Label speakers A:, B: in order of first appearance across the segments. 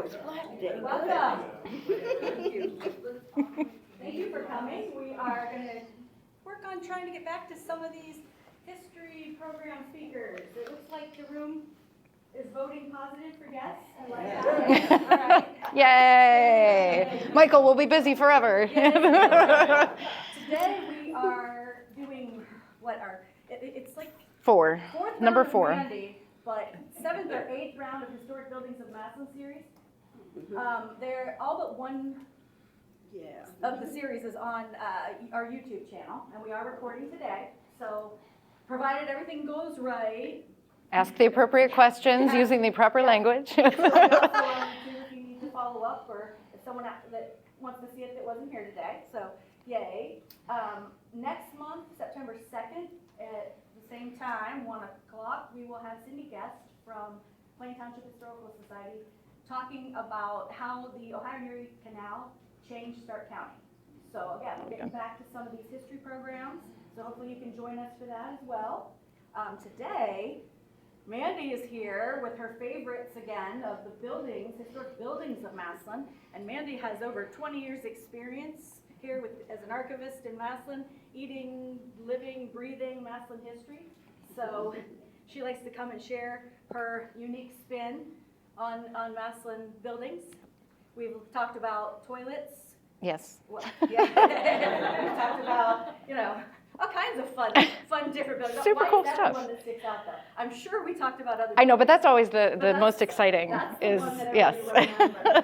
A: it's flat today.
B: Welcome. Thank you. Thank you for coming. We are going to work on trying to get back to some of these history program speakers. It looks like the room is voting positive for yes. I like that. All right.
C: Yay! Michael will be busy forever.
B: Today we are doing what are, it's like
C: Fourth number
B: round of
C: 4.
B: Mandy, but 7th or 8th round of Historic Buildings of Massillon series. They're all but one of the series is on our YouTube channel, and we are recording today. So, provided everything goes right,
C: Ask the appropriate questions using the proper language.
B: if you need to follow up, or if someone that wants to see it that wasn't here today. So, yay! Next month, September 2nd, at the same time, 1 o'clock, we will have Cindy Guest from Plain Township Historical Society talking about how the Ohio and Erie Canal changed Stark County. So again, we're getting back to some of these history programs, so hopefully you can join us for that as well. Today, Mandy is here with her favorites again of the buildings, historic buildings of Massillon, and Mandy has over 20 years experience here as an archivist in Massillon, eating, living, breathing Massillon history. So she likes to come and share her unique spin on Massillon buildings. We've talked about toilets.
C: Yes.
B: Well, yeah. We've talked about, all kinds of fun different buildings.
C: Super cool
B: That's
C: stuff.
B: the one that sticks out though. I'm sure we talked about other
C: I know, but
B: buildings,
C: that's always the most exciting.
B: that's the
C: Is
B: one that
C: yes.
B: everybody remembers.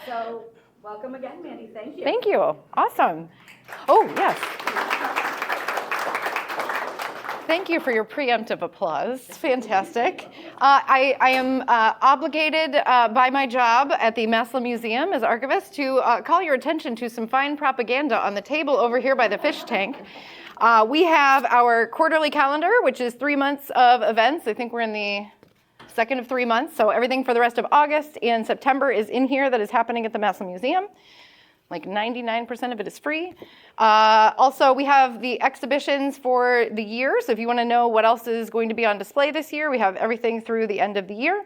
B: So welcome again, Mandy. Thank you.
C: Thank you. Awesome. Oh yes. Thank you for your preemptive applause. Fantastic. I am obligated by my job at the Massillon Museum as archivist to call your attention to some fine propaganda on the table over here by the fish tank. We have our quarterly calendar, which is 3 months of events. I think we're in the second of 3 months. So everything for the rest of August and September is in here that is happening at the Massillon Museum. Like 99% of it is free. Also, we have the exhibitions for the year. So if you want to know what else is going to be on display this year, we have everything through the end of the year.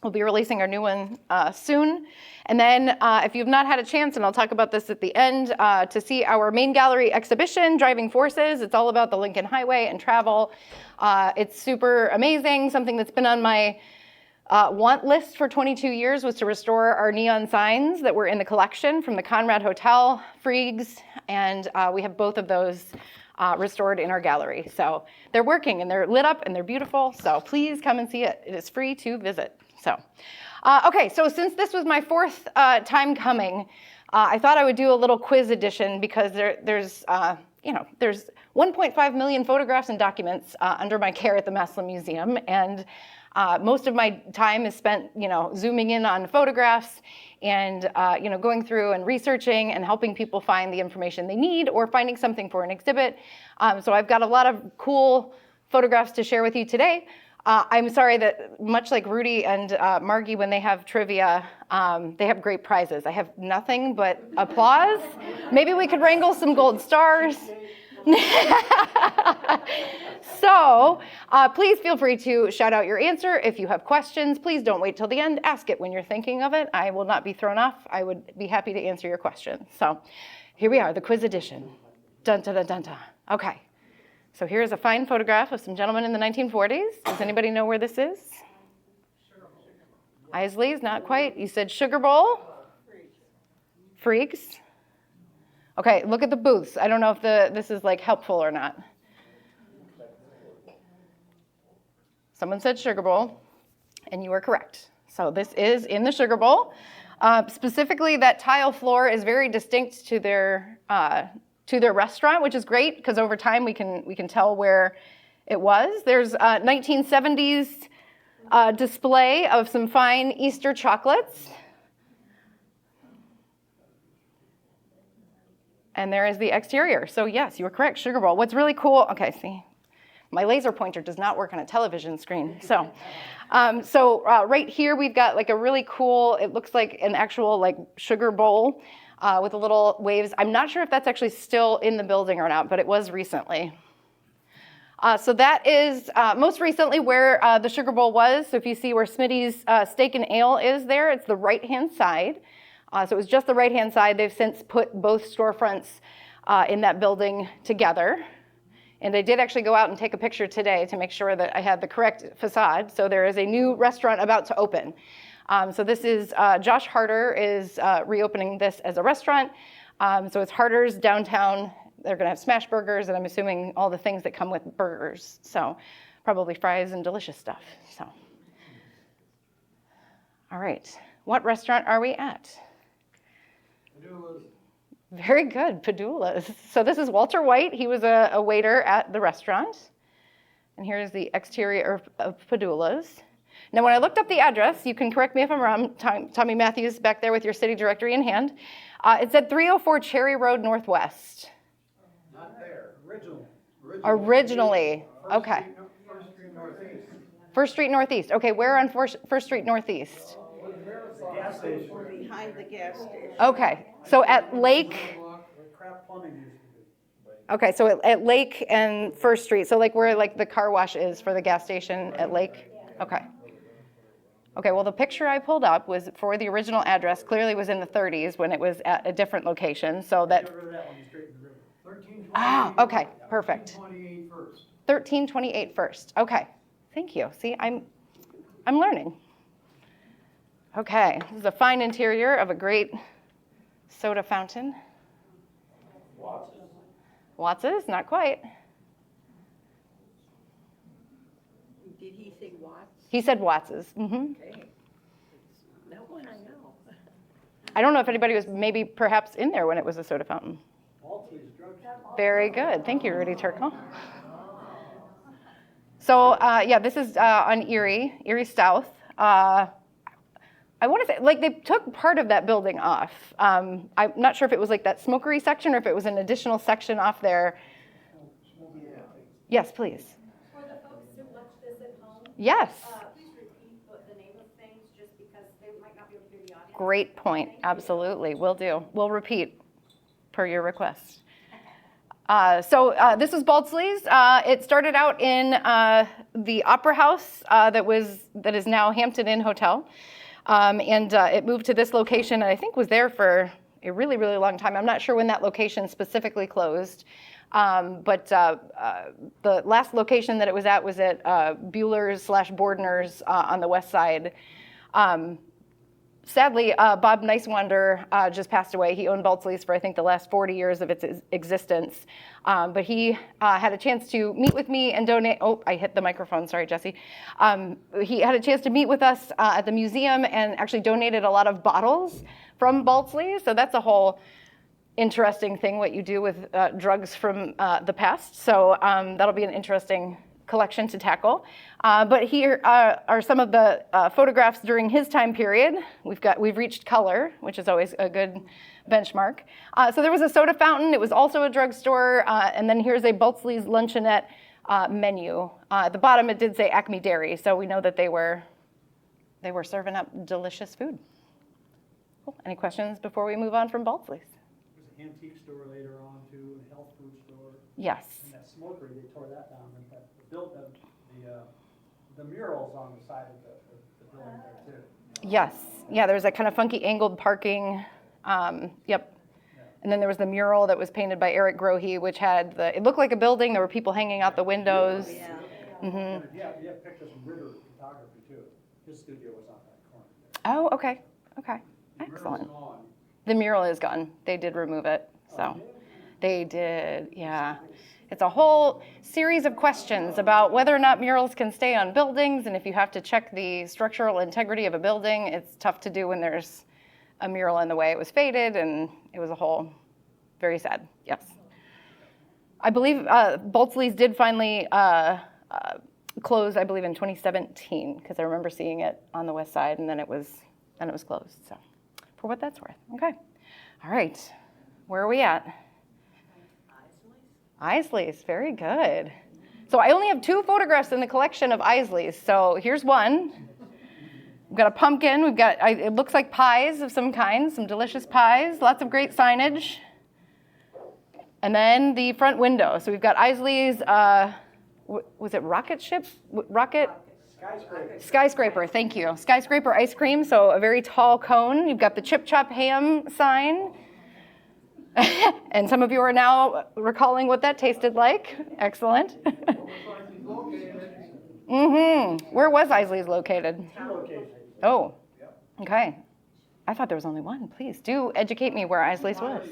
C: We'll be releasing our new one soon. And then if you've not had a chance, and I'll talk about this at the end, to see our main gallery exhibition, Driving Forces. It's all about the Lincoln Highway and travel. It's super amazing. Something that's been on my want list for 22 years was to restore our neon signs that were in the collection from the Conrad Hotel, Friegs, and we have both of those restored in our gallery. So they're working and they're lit up and they're beautiful. So please come and see it. It is free to visit. So, okay, so since this was my 4th time coming, I thought I would do a little quiz edition because there's 1.5 million photographs and documents under my care at the Massillon Museum, and most of my time is spent, zooming in on photographs and, going through and researching and helping people find the information they need or finding something for an exhibit. So I've got a lot of cool photographs to share with you today. I'm sorry that much like Rudy and Margie, when they have trivia, they have great prizes. I have nothing but applause. Maybe we could wrangle some gold stars. So please feel free to shout out your answer. If you have questions, please don't wait till the end. Ask it when you're thinking of it. I will not be thrown off. I would be happy to answer your questions. So here we are, the quiz edition. Dun, dun, dun, dun, dun. Okay. So here's a fine photograph of some gentlemen in the 1940s. Does anybody know where this is? Isley's, not quite. You said Sugar Bowl? Freaks. Okay, look at the booths. I don't know if this is helpful or not. Someone said Sugar Bowl, and you are correct. So this is in the Sugar Bowl. Specifically, that tile floor is very distinct to their restaurant, which is great because over time we can tell where it was. There's a 1970s display of some fine Easter chocolates. And there is the exterior. So yes, you were correct, Sugar Bowl. What's really cool, okay, see, my laser pointer does not work on a television screen. So right here we've got a really cool, it looks like an actual sugar bowl with the little waves. I'm not sure if that's actually still in the building or not, but it was recently. So that is most recently where the Sugar Bowl was. So if you see where Smitty's Steak and Ale is there, it's the right-hand side. So it was just the right-hand side. They've since put both storefronts in that building together. And I did actually go out and take a picture today to make sure that I had the correct facade. So there is a new restaurant about to open. So this is, Josh Harder is reopening this as a restaurant. So it's Harder's downtown. They're gonna have smash burgers, and I'm assuming all the things that come with burgers. So probably fries and delicious stuff, so. All right, what restaurant are we at?
A: Padula's.
C: Very good, Padula's. So this is Walter White. He was a waiter at the restaurant. And here's the exterior of Padula's. Now, when I looked up the address, you can correct me if I'm wrong, Tommy Matthews back there with your city directory in hand. It said 304 Cherry Road Northwest.
A: Not there.
C: Originally, okay.
A: First Street Northeast.
C: First Street Northeast. Okay, where on First Street Northeast?
A: Gas station.
D: Behind the gas station.
C: Okay, so at Lake,
A: Where Crap Plumbing used to be.
C: okay, so at Lake and First Street, so like where like the car wash is for the gas station at Lake? Okay. Okay, well, the picture I pulled up was for the original address, clearly was in the 30s when it was at a different location, so that,
A: Get rid of that one, you straighten the river. 1328.
C: ah, okay, perfect.
A: 1328 first.
C: 1328 First, okay, thank you. See, I'm learning. Okay, this is a fine interior of a great soda fountain. Watts's, not quite.
D: Did he say Watts?
C: He said Watts's. Mm-hmm.
D: Okay. That one I know.
C: I don't know if anybody was maybe perhaps in there when it was a soda fountain.
A: Maltese drugstore.
C: Very good. Thank you, Rudy Turkle. So, yeah, this is on Erie South. I want to say, like, they took part of that building off. I'm not sure if it was like that smokery section or if it was an additional section off there. Yes, please.
B: For the folks who watch this at home,
C: Yes.
B: please repeat the name of things just because they might not be able to hear the audience.
C: Great point. Absolutely. Will do. We'll repeat per your request. So this is Baldsley's. It started out in the Opera House that is now Hampton Inn Hotel. And it moved to this location, and I think was there for a really, really long time. I'm not sure when that location specifically closed. But the last location that it was at Bueller's / Bordner's on the west side. Sadly, Bob Nicewander just passed away. He owned Baldsley's for, I think, the last 40 years of its existence. But he had a chance to meet with me and donate. Oh, I hit the microphone. Sorry, Jesse. He had a chance to meet with us at the museum and actually donated a lot of bottles from Baldsley's. So that's a whole interesting thing, what you do with drugs from the past. So that'll be an interesting collection to tackle. But here are some of the photographs during his time period. We've reached color, which is always a good benchmark. So there was a soda fountain. It was also a drugstore. And then here's a Baldsley's luncheonette menu. At the bottom, it did say Acme Dairy. So we know that they were serving up delicious food. Cool. Any questions before we move on from Baldsley's?
A: There's an antique store later on too, a health food store.
C: Yes.
A: And that smokery, they tore that down and built the murals on the side of the building there too.
C: Yes. Yeah, there was that kind of funky angled parking. Yep. And then there was the mural that was painted by Eric Grohe, which had it looked like a building. There were people hanging out the windows.
D: Yeah.
C: Mm-hmm.
A: Yeah, you have pictures from Ritter Photography too. His studio was on that corner there.
C: Oh, okay. Okay.
A: The mural's
C: Excellent.
A: gone.
C: The mural is gone. They did remove it. So they did, yeah. It's a whole series of questions about whether or not murals can stay on buildings, and if you have to check the structural integrity of a building, it's tough to do when there's a mural in the way. It was faded, and it was a whole, very sad, yes. I believe Baldsley's did finally close, I believe, in 2017, because I remember seeing it on the west side, and then it was closed, so for what that's worth. Okay, all right, where are we at? Isley's, very good. So I only have 2 photographs in the collection of Isley's. So here's one. We've got a pumpkin. We've got, it looks like pies of some kind, some delicious pies, lots of great signage. And then the front window. So we've got Isley's was it rocket ship? Rocket?
A: Skyscraper.
C: Skyscraper, thank you. Skyscraper ice cream, so a very tall cone. You've got the Chip Chop Ham sign. And some of you are now recalling what that tasted like. Excellent. Where was Isley's located?
A: Two locations.
C: Oh, okay. I thought there was only one. Please do educate me where Isley's was.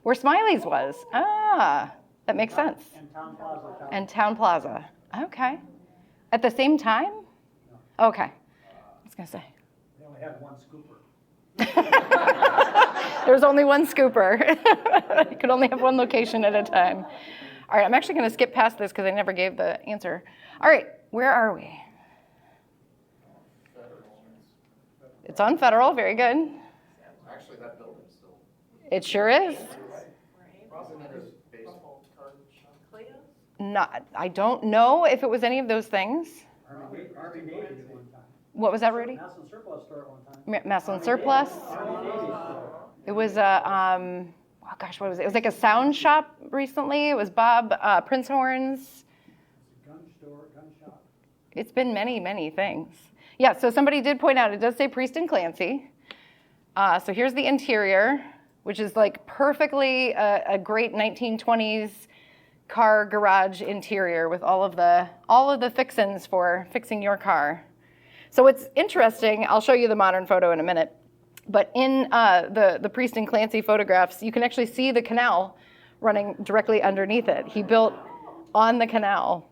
C: Where Smiley's was. Ah, that makes sense.
A: And Town Plaza.
C: And Town Plaza. Okay. At the same time? Okay. I was going to say.
A: They only had one scooper.
C: There's only one scooper. You could only have one location at a time. All right, I'm actually going to skip past this because I never gave the answer. All right, where are we? It's on Federal, very good.
E: Actually, that building's still.
C: It sure is.
E: Wasn't it his baseball card shop?
C: Not, I don't know if it was any of those things.
A: Army Navy at one time.
C: What was that, Rudy?
A: Massillon Surplus store at one time.
C: Massillon Surplus.
A: Army Navy store.
C: It was a, oh gosh, what was it? It was like a sound shop recently. It was Bob Prinzhorn's.
A: Gun store, gun shop.
C: It's been many, many things. Yeah, so somebody did point out, it does say Priest and Clancy. So here's the interior, which is like perfectly a great 1920s car garage interior with all of the fixins for fixing your car. So what's interesting, I'll show you the modern photo in a minute, but in the Priest and Clancy photographs, you can actually see the canal running directly underneath it. He built on the canal.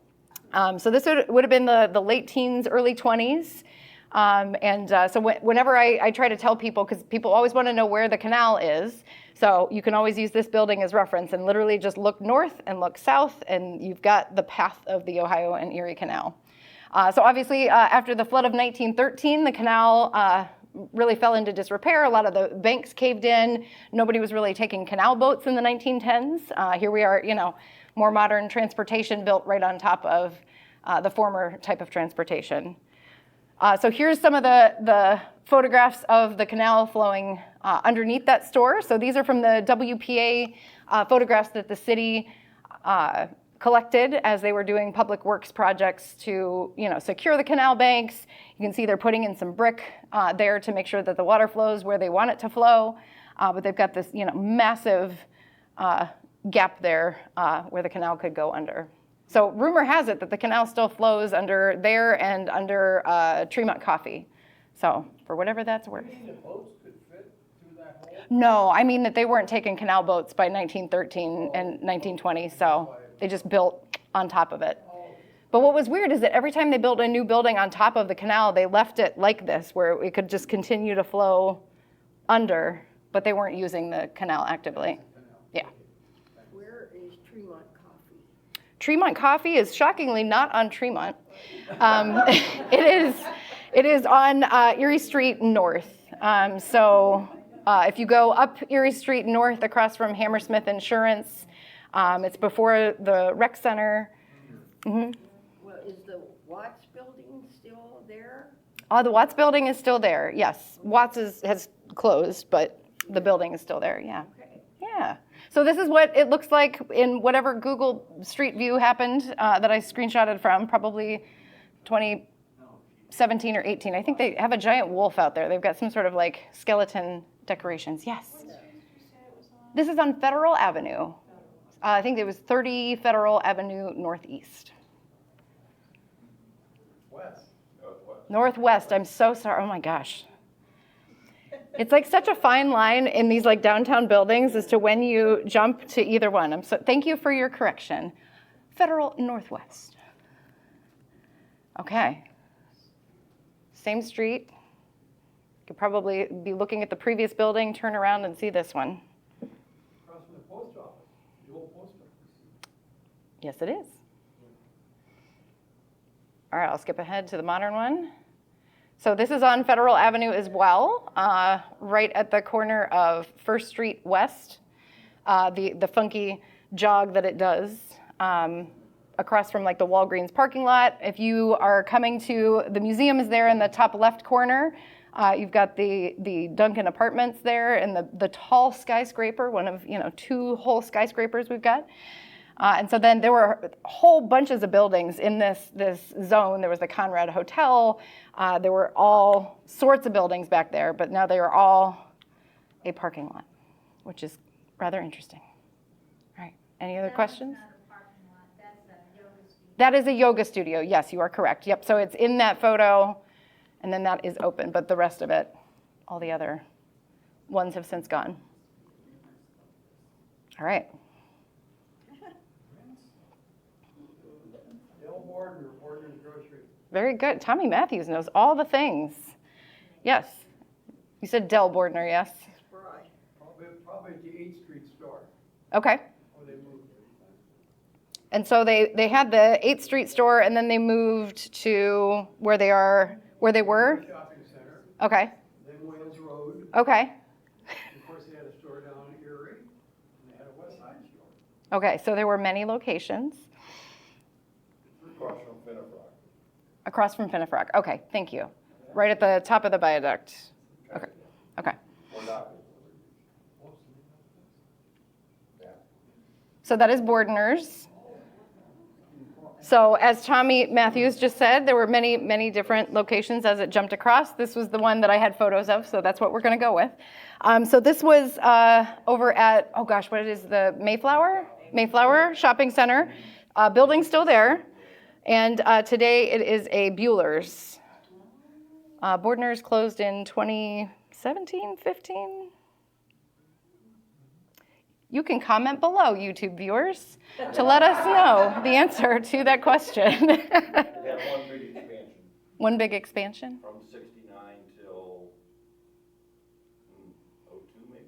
C: So this would have been the late teens, early 20s. So whenever I try to tell people, because people always want to know where the canal is, so you can always use this building as reference and literally just look north and look south, and you've got the path of the Ohio and Erie Canal. So obviously, after the flood of 1913, the canal really fell into disrepair. A lot of the banks caved in. Nobody was really taking canal boats in the 1910s. Here we are, more modern transportation built right on top of the former type of transportation. So here's some of the photographs of the canal flowing underneath that store. So these are from the WPA photographs that the city collected as they were doing public works projects to, secure the canal banks. You can see they're putting in some brick there to make sure that the water flows where they want it to flow. But they've got this, massive gap there where the canal could go under. So rumor has it that the canal still flows under there and under Tremont Coffee. So for whatever that's worth.
E: You mean the boats could fit through that hole?
C: No, I mean that they weren't taking canal boats by 1913 and 1920, so they just built on top of it. But what was weird is that every time they built a new building on top of the canal, they left it like this, where it could just continue to flow under, but they weren't using the canal actively. Yeah.
D: Where is Tremont Coffee?
C: Tremont Coffee is shockingly not on Tremont. It is on Erie Street North. If you go up Erie Street North across from Hammersmith Insurance, it's before the rec center. Mm-hmm.
D: Well, is the Watts building still there?
C: The Watts building is still there, yes. Watts has closed, but the building is still there, yeah.
D: Okay.
C: Yeah. So this is what it looks like in whatever Google Street View happened that I screenshotted from, probably 2017 or 18. I think they have a giant wolf out there. They've got some sort of like skeleton decorations. Yes. This is on Federal Avenue. I think it was 30 Federal Avenue Northeast. Northwest. I'm so sorry. Oh my gosh. It's like such a fine line in these like downtown buildings as to when you jump to either one. Thank you for your correction. Federal Northwest. Okay. Same street. You could probably be looking at the previous building, turn around and see this one.
E: Across from the post office, the old post office.
C: Yes, it is. All right, I'll skip ahead to the modern one. So this is on Federal Avenue as well, right at the corner of First Street West, the funky jog that it does, across from like the Walgreens parking lot. If you are coming to, the museum is there in the top left corner. You've got the Duncan Apartments there and the tall skyscraper, one of 2 whole skyscrapers we've got. And so then there were whole bunches of buildings in this zone. There was the Conrad Hotel. There were all sorts of buildings back there, but now they are all a parking lot, which is rather interesting. All right, any other questions?
F: That's not a parking lot, that's a yoga studio.
C: That is a yoga studio. Yes, you are correct. Yep, so it's in that photo, and then that is open, but the rest of it, all the other ones have since gone. All right.
E: Dale Bordner, Bordner's Grocery.
C: Very good. Tommy Matthews knows all the things. Yes. You said Del Bordner, yes?
D: Spry.
E: Probably at the 8th Street store,
C: Okay.
E: where they moved.
C: And so they had the 8th Street store, and then they moved to where they were?
E: Shopping center,
C: Okay.
E: then Wales Road.
C: Okay.
E: Of course, they had a store down in Erie, and they had a West Side store.
C: Okay, so there were many locations.
E: Across from Finnefrock.
C: Across from Finnefrock. Okay, thank you. Right at the top of the viaduct. Okay. Okay. So that is Bordner's. So as Tommy Matthews just said, there were many, many different locations as it jumped across. This was the one that I had photos of, so that's what we're going to go with. So this was over at, oh gosh, what it is, the Mayflower Shopping Center. Building's still there. And today it is a Bueller's. Bordner's closed in 2017, 15? You can comment below, YouTube viewers, to let us know the answer to that question.
G: They had one big expansion
C: One big expansion?
G: from 69 till 02 maybe.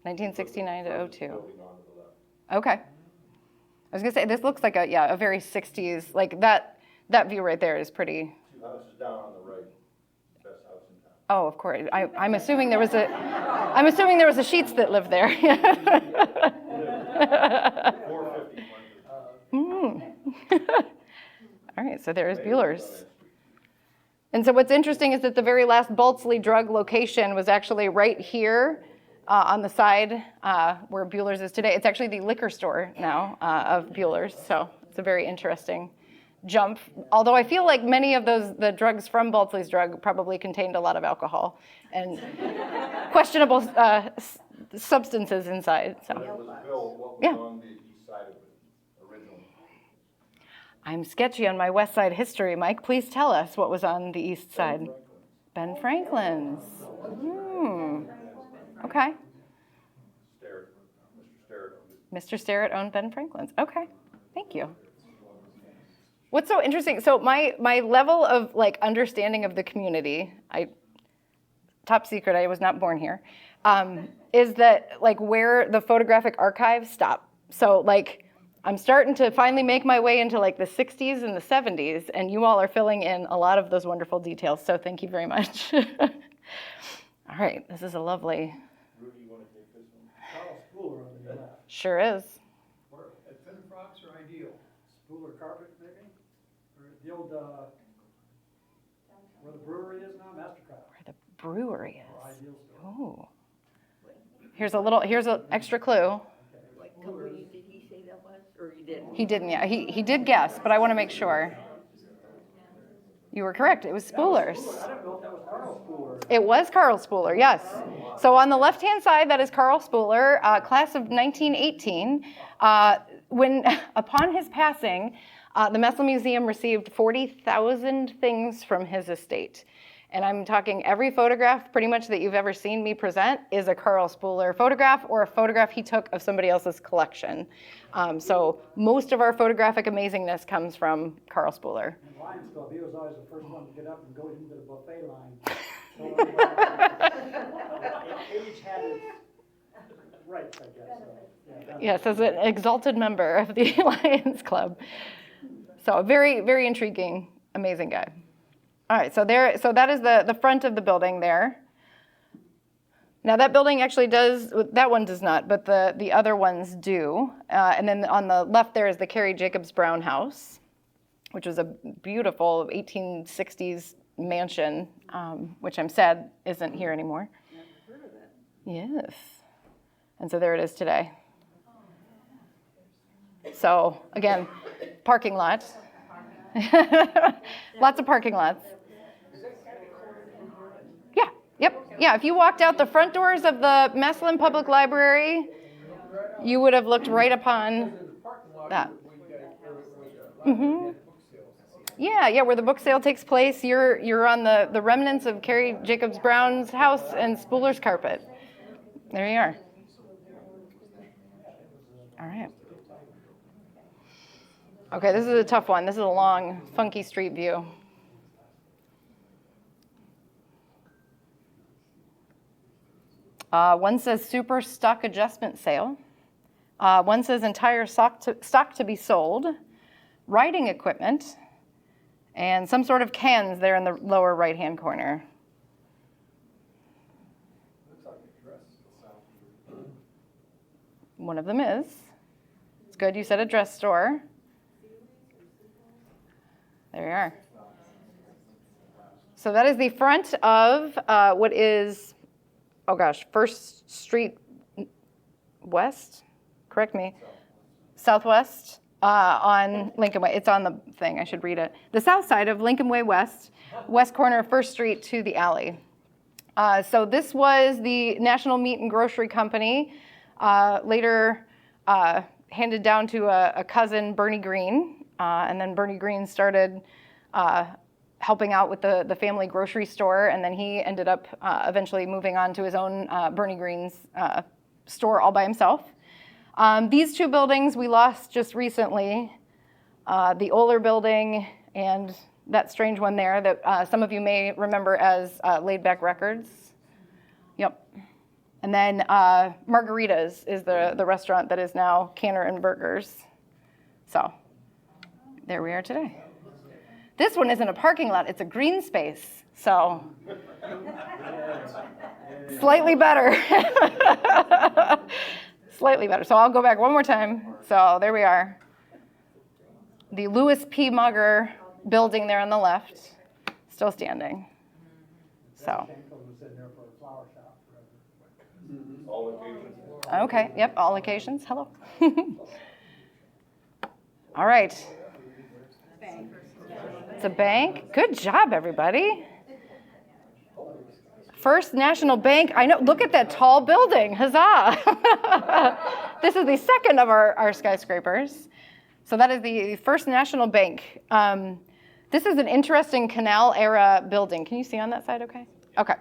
C: 1969 to 02.
G: Building on to the left.
C: Okay. I was gonna say, this looks like a very 60s, like that view right there is pretty,
G: Two houses down on the right, best house in town.
C: oh, of course. I'm assuming there was a Sheets that lived there.
G: 450.
C: All right, so there's Bueller's. And so what's interesting is that the very last Baltzley drug location was actually right here on the side where Bueller's is today. It's actually the liquor store now of Bueller's, so it's a very interesting jump. Although I feel like many of the drugs from Baltzley's drug probably contained a lot of alcohol and questionable substances inside. So.
G: When it was built, what was
C: Yeah.
G: on the east side of it originally?
C: I'm sketchy on my West Side history. Mike, please tell us what was on the east side. Ben Franklin's. Okay. Mr. Sterrett owned Ben Franklin's. Okay, thank you. What's so interesting, so my level of like understanding of the community, top secret, I was not born here, is that like where the photographic archives stop. So like I'm starting to finally make my way into like the 60s and the 70s, and you all are filling in a lot of those wonderful details, so thank you very much. All right, this is a lovely,
G: Rudy, you want to take this one?
A: Carl Spooler on the left.
C: sure is.
E: Or at Finnefrock's or Ideal?
A: Spooler Carpet, maybe? Or the old, where the brewery is now, Mastercraft,
C: Where the brewery
A: or
C: is.
A: Ideal Store.
C: Oh. Here's an extra clue.
D: What company did he say that was, or he didn't?
C: He didn't, yeah, he did guess, but I want to make sure. You were correct, it was Spooler's.
A: I don't know if that was Carl Spooler.
C: It was Carl Spooler, yes. So on the left-hand side, that is Carl Spooler, class of 1918. When, upon his passing, the Massillon Museum received 40,000 things from his estate. And I'm talking every photograph pretty much that you've ever seen me present is a Carl Spooler photograph or a photograph he took of somebody else's collection. So most of our photographic amazingness comes from Carl Spooler.
A: In Lions Club, he was always the first one to get up and go into the buffet line. Age had its rights, I guess. So, yeah,
C: Yes, as an exalted member of the Lions Club. So very, very intriguing, amazing guy. All right, so that is the front of the building there. Now that building actually does, that one does not, but the other ones do. And then on the left there is the Carrie Jacobs Brown house, which was a beautiful 1860s mansion, which I'm sad isn't here anymore.
D: Never heard of that.
C: Yes. And so there it is today. So again, parking lot. Lots of parking lots. Yeah, yep, yeah. If you walked out the front doors of the Massillon Public Library, you would have looked right upon that. Yeah, where the book sale takes place, you're on the remnants of Carrie Jacobs Brown's house and Spooler's carpet. There you are. All right. Okay, this is a tough one. This is a long, funky street view. One says super stock adjustment sale. One says entire stock to be sold. Writing equipment. And some sort of cans there in the lower right-hand corner.
E: Looks like a dress.
C: One of them is. It's good you said a dress store. There you are. So that is the front of what is, oh gosh, First Street West? Correct me. Southwest on Lincoln Way. It's on the thing, I should read it. The south side of Lincoln Way West, west corner of First Street to the alley. So this was the National Meat and Grocery Company, later handed down to a cousin, Bernie Green, and then Bernie Green started helping out with the family grocery store, and then he ended up eventually moving on to his own Bernie Green's store all by himself. These two buildings we lost just recently, the Oler building and that strange one there that some of you may remember as Laid Back Records. Yep. And then Margarita's is the restaurant that is now Canner and Burgers. So there we are today. This one isn't a parking lot, it's a green space. So slightly better. Slightly better. So I'll go back one more time. So there we are. The Louis P. Mugger building there on the left, still standing. So.
G: All occasions.
C: Okay, yep, all occasions. Hello. All right. It's a bank. Good job, everybody. First National Bank. I know, look at that tall building. Huzzah. This is the second of our skyscrapers. So that is the First National Bank. This is an interesting canal era building. Can you see on that side okay? Okay.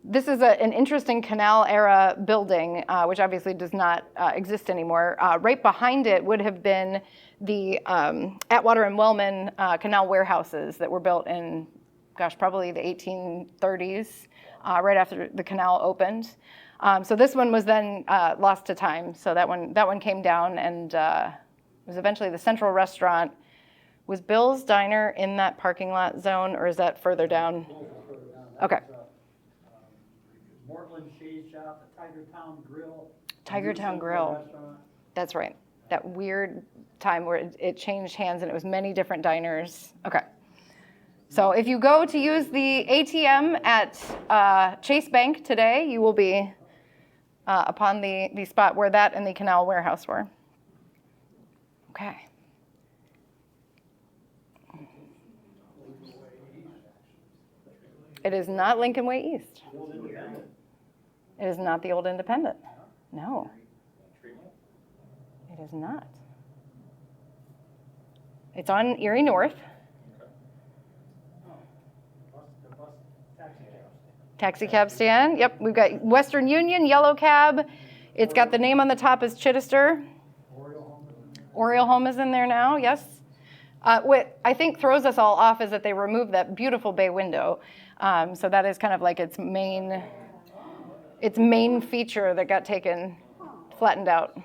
C: This is an interesting canal era building, which obviously does not exist anymore. Right behind it would have been the Atwater and Wellman canal warehouses that were built in, gosh, probably the 1830s, right after the canal opened. So this one was then lost to time. So that one came down, and it was eventually the Central Restaurant. Was Bill's Diner in that parking lot zone, or is that further down? Okay.
A: Mortland Shade Shop, the Tiger Town Grill.
C: Tiger Town Grill. That's right. That weird time where it changed hands and it was many different diners. Okay. So if you go to use the ATM at Chase Bank today, you will be upon the spot where that and the canal warehouse were. Okay. It is not Lincoln Way East. It is not the old Independent. No. It is not. It's on Erie North. Taxi cab stand. Yep, we've got Western Union, yellow cab. It's got the name on the top as Chittister. Oriole Home is in there now, yes. What I think throws us all off is that they removed that beautiful bay window. So that is kind of like its main feature that got flattened out.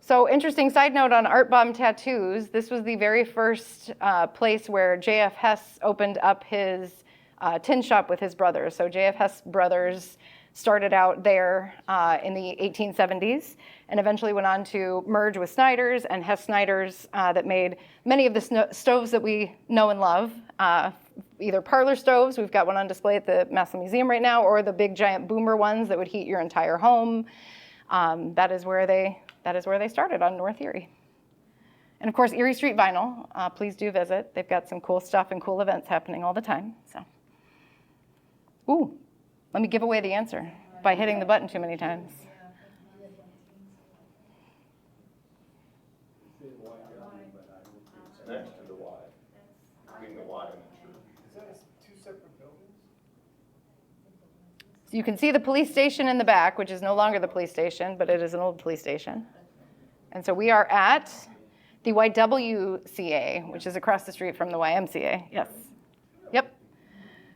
C: So interesting side note on Art Bomb Tattoos, this was the very first place where J.F. Hess opened up his tin shop with his brothers. So J.F. Hess Brothers started out there in the 1870s and eventually went on to merge with Snyder's and Hess Snyder's that made many of the stoves that we know and love. Either parlor stoves, we've got one on display at the Massillon Museum right now, or the big giant boomer ones that would heat your entire home. That is where they started on North Erie. And of course, Erie Street Vinyl, please do visit. They've got some cool stuff and cool events happening all the time. So, ooh, let me give away the answer by hitting the button too many times.
G: It's next to the Y. Between the Y and the church.
E: Is that two separate buildings?
C: So you can see the police station in the back, which is no longer the police station, but it is an old police station. And so we are at the YWCA, which is across the street from the YMCA. Yes. Yep.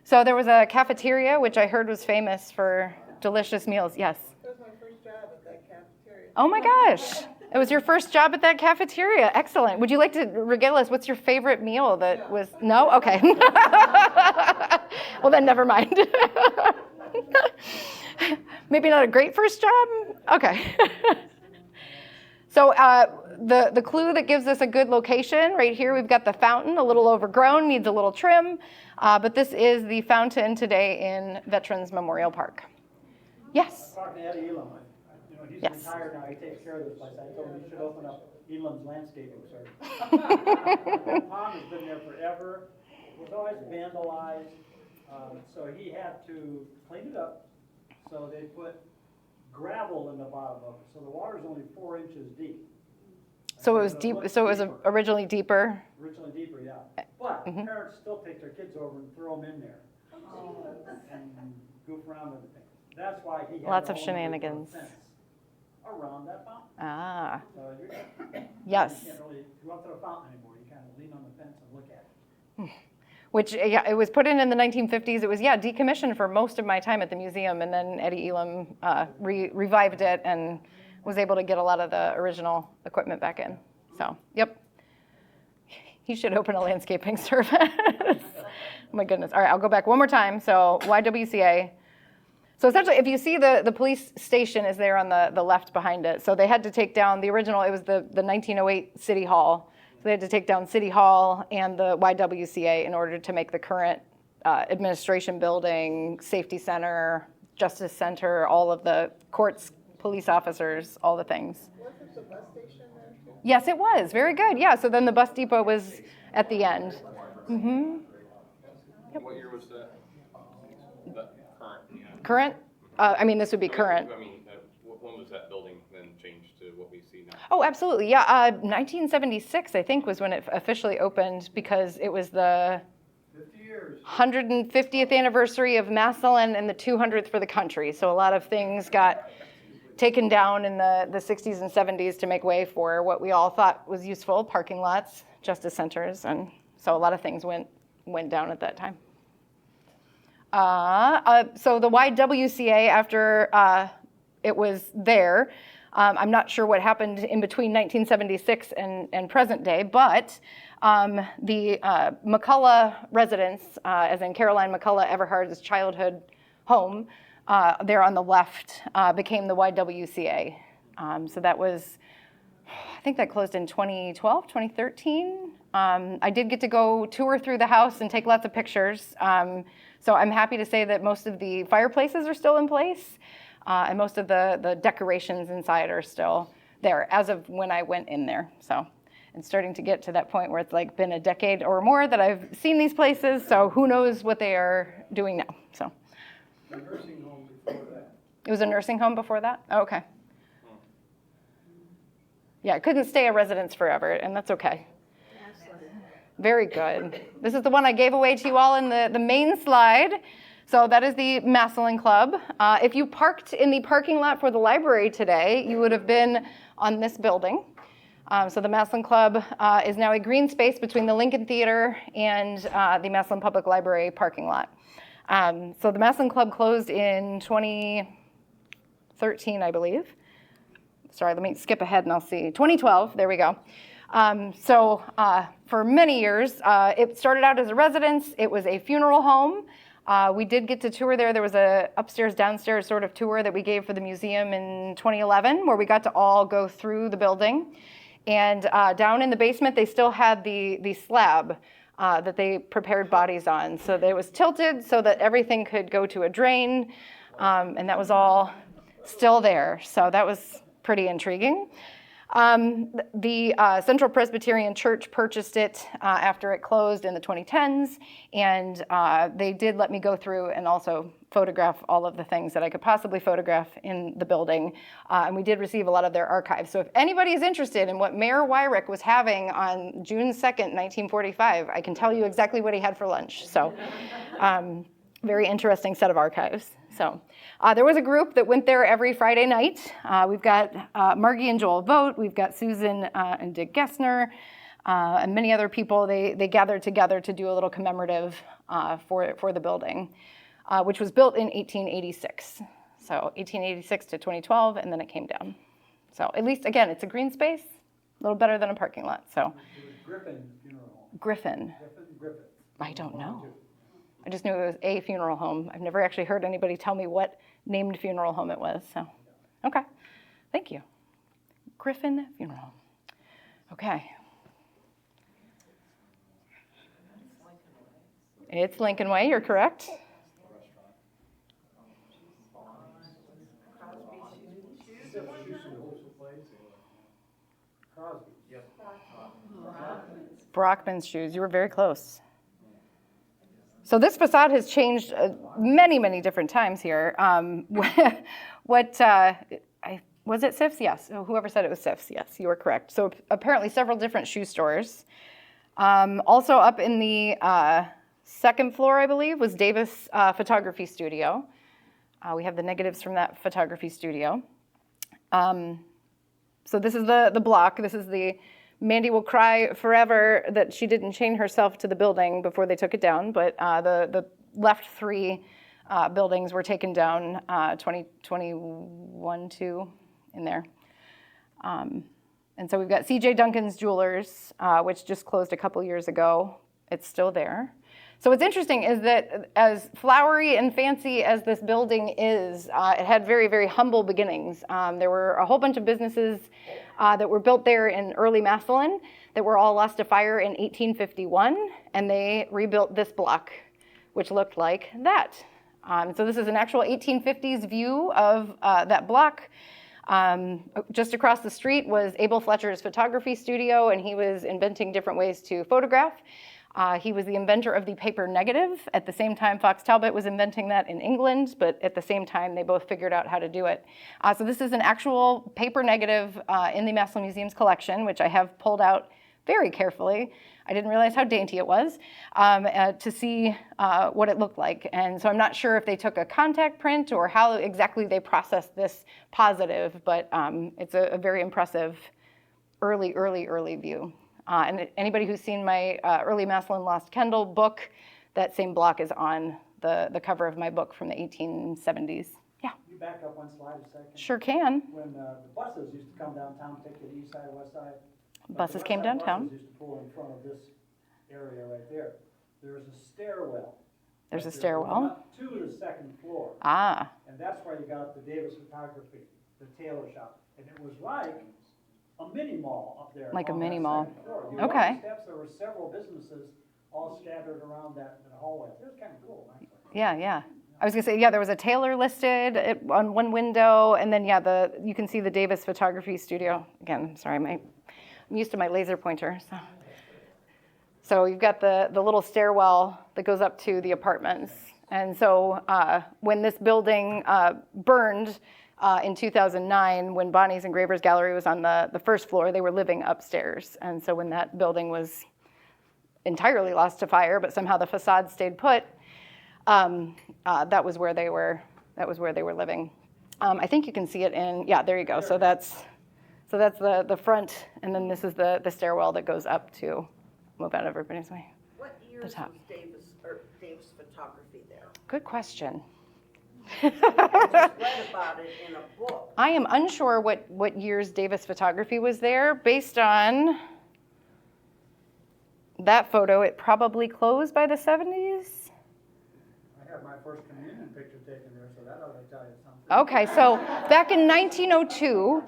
C: So there was a cafeteria, which I heard was famous for delicious meals. Yes.
H: That was my first job at that cafeteria.
C: Oh my gosh. It was your first job at that cafeteria. Excellent. Would you like to regale us? What's your favorite meal that was? No? Okay. Well, then never mind. Maybe not a great first job? Okay. So the clue that gives us a good location, right here we've got the fountain, a little overgrown, needs a little trim, but this is the fountain today in Veterans Memorial Park. Yes?
A: Talking to Eddie Elam, he's
C: Yes.
A: retired now, he takes care of this place. I told him he should open up Elam's landscaping service. The pond has been there forever, it was always vandalized, so he had to clean it up. So they put gravel in the bottom of it, so the water's only 4 inches deep.
C: So it was deep. So it was originally deeper.
A: Originally deeper, yeah. But parents still take their kids over and throw them in there and goof around and everything. That's why he had
C: Lots
A: to
C: of
A: only put a
C: shenanigans.
A: fence around that fountain.
C: Ah,
A: So you
C: yes.
A: can't really go up to the fountain anymore. You kind of lean on the fence and look at it.
C: Which, yeah, it was put in the 1950s. It was, yeah, decommissioned for most of my time at the museum, and then Eddie Elam revived it and was able to get a lot of the original equipment back in. So, yep. He should open a landscaping service. Oh my goodness. All right, I'll go back one more time. So, YWCA. So essentially, if you see the police station is there on the left behind it. So they had to take down the original, it was the 1908 City Hall. So they had to take down City Hall and the YWCA in order to make the current administration building, safety center, justice center, all of the courts, police officers, all the things.
H: Wasn't the bus station there too?
C: Yes, it was. Very good. Yeah, so then the bus depot was at the end. Mm-hmm.
G: What year was that? That current, yeah.
C: Current? I mean, this would be current.
G: I mean, when was that building then changed to what we see now?
C: Oh, absolutely. Yeah, 1976, I think, was when it officially opened because it was the
E: 50 years.
C: 150th anniversary of Massillon and the 200th for the country. So a lot of things got taken down in the 60s and 70s to make way for what we all thought was useful, parking lots, justice centers, and so a lot of things went down at that time. So the YWCA, after it was there, I'm not sure what happened in between 1976 and present day, but the McCullough residence, as in Caroline McCullough Everhard's childhood home, there on the left, became the YWCA. So that was, I think that closed in 2012, 2013. I did get to go tour through the house and take lots of pictures. So I'm happy to say that most of the fireplaces are still in place, and most of the decorations inside are still there as of when I went in there. So it's starting to get to that point where it's like been a decade or more that I've seen these places, so who knows what they are doing now. So
E: The nursing home before that.
C: it was a nursing home before that? Oh, okay. Yeah, it couldn't stay a residence forever, and that's okay. Very good. This is the one I gave away to you all in the main slide. So that is the Massillon Club. If you parked in the parking lot for the library today, you would have been on this building. So the Massillon Club is now a green space between the Lincoln Theater and the Massillon Public Library parking lot. So the Massillon Club closed in 2013, I believe. Sorry, let me skip ahead and I'll see. 2012, there we go. So for many years, it started out as a residence. It was a funeral home. We did get to tour there. There was a upstairs, downstairs sort of tour that we gave for the museum in 2011 where we got to all go through the building. And down in the basement, they still had the slab that they prepared bodies on. So it was tilted so that everything could go to a drain. And that was all still there. So that was pretty intriguing. The Central Presbyterian Church purchased it after it closed in the 2010s, and they did let me go through and also photograph all of the things that I could possibly photograph in the building, and we did receive a lot of their archives. So if anybody is interested in what Mayor Wyrick was having on June 2nd, 1945, I can tell you exactly what he had for lunch. So very interesting set of archives. So there was a group that went there every Friday night. We've got Margie and Joel Vogt. We've got Susan and Dick Gessner and many other people. They gathered together to do a little commemorative for the building, which was built in 1886. So 1886 to 2012, and then it came down. So at least, again, it's a green space, a little better than a parking lot. So
A: It was Griffin Funeral Home.
C: Griffin,
A: Griffin.
C: I don't know. I just knew it was a funeral home. I've never actually heard anybody tell me what named funeral home it was. So, okay, thank you. Griffin Funeral Home. Okay. It's Lincoln Way, you're correct.
A: Crosby. Yep.
C: Brockman's Shoes, you were very close. So this facade has changed many, many different times here. Was it Sif's? Yes. Oh, whoever said it was Sif's, yes, you were correct. So apparently several different shoe stores. Also up in the second floor, I believe, was Davis Photography Studio. We have the negatives from that photography studio. So this is the block. This is the Mandy will cry forever that she didn't chain herself to the building before they took it down, but the left three buildings were taken down 2021, 2 in there. And so we've got C.J. Duncan's Jewelers, which just closed a couple years ago. It's still there. So what's interesting is that as flowery and fancy as this building is, it had very, very humble beginnings. There were a whole bunch of businesses that were built there in early Massillon that were all lost to fire in 1851, and they rebuilt this block, which looked like that. So this is an actual 1850s view of that block. Just across the street was Abel Fletcher's photography studio, and he was inventing different ways to photograph. He was the inventor of the paper negative. At the same time, Fox Talbot was inventing that in England, but at the same time, they both figured out how to do it. So this is an actual paper negative in the Massillon Museum's collection, which I have pulled out very carefully. I didn't realize how dainty it was, to see what it looked like. And so I'm not sure if they took a contact print or how exactly they processed this positive, but it's a very impressive early view. And anybody who's seen my early Massillon Lost Kendall book, that same block is on the cover of my book from the 1870s. Yeah.
A: You back up one slide a second.
C: Sure can.
A: When the buses used to come downtown, take the east side, west side.
C: Buses came
A: the west side
C: downtown.
A: Buses used to pull in front of this area right there. There's a stairwell.
C: There's a
A: right there
C: stairwell.
A: going up to the second floor.
C: Ah,
A: And that's where you got the Davis Photography, the tailor shop. And it was like a mini mall up there.
C: Like a
A: on
C: mini
A: that
C: mall.
A: second floor. You walk
C: Okay.
A: the steps, there were several businesses all scattered around that hallway. It was kind of cool, actually.
C: yeah. I was gonna say, yeah, there was a tailor listed on one window, and then yeah, you can see the Davis Photography Studio. Again, sorry, I'm used to my laser pointer. So you've got the little stairwell that goes up to the apartments. And so when this building burned in 2009, when Bonnie's Engravers Gallery was on the first floor, they were living upstairs. And so when that building was entirely lost to fire, but somehow the facade stayed put, that was where they were living. I think you can see it in, yeah, there you go. So that's the front, and then this is the stairwell that goes up to move out of everybody's way.
D: What years was
C: top.
D: Davis Photography there?
C: Good question.
D: I just read about it in a book.
C: I am unsure what years Davis Photography was there. Based on that photo, it probably closed by the 70s.
A: I had my first communion picture taken there, so that ought to tell you something.
C: Okay, so back in 1902,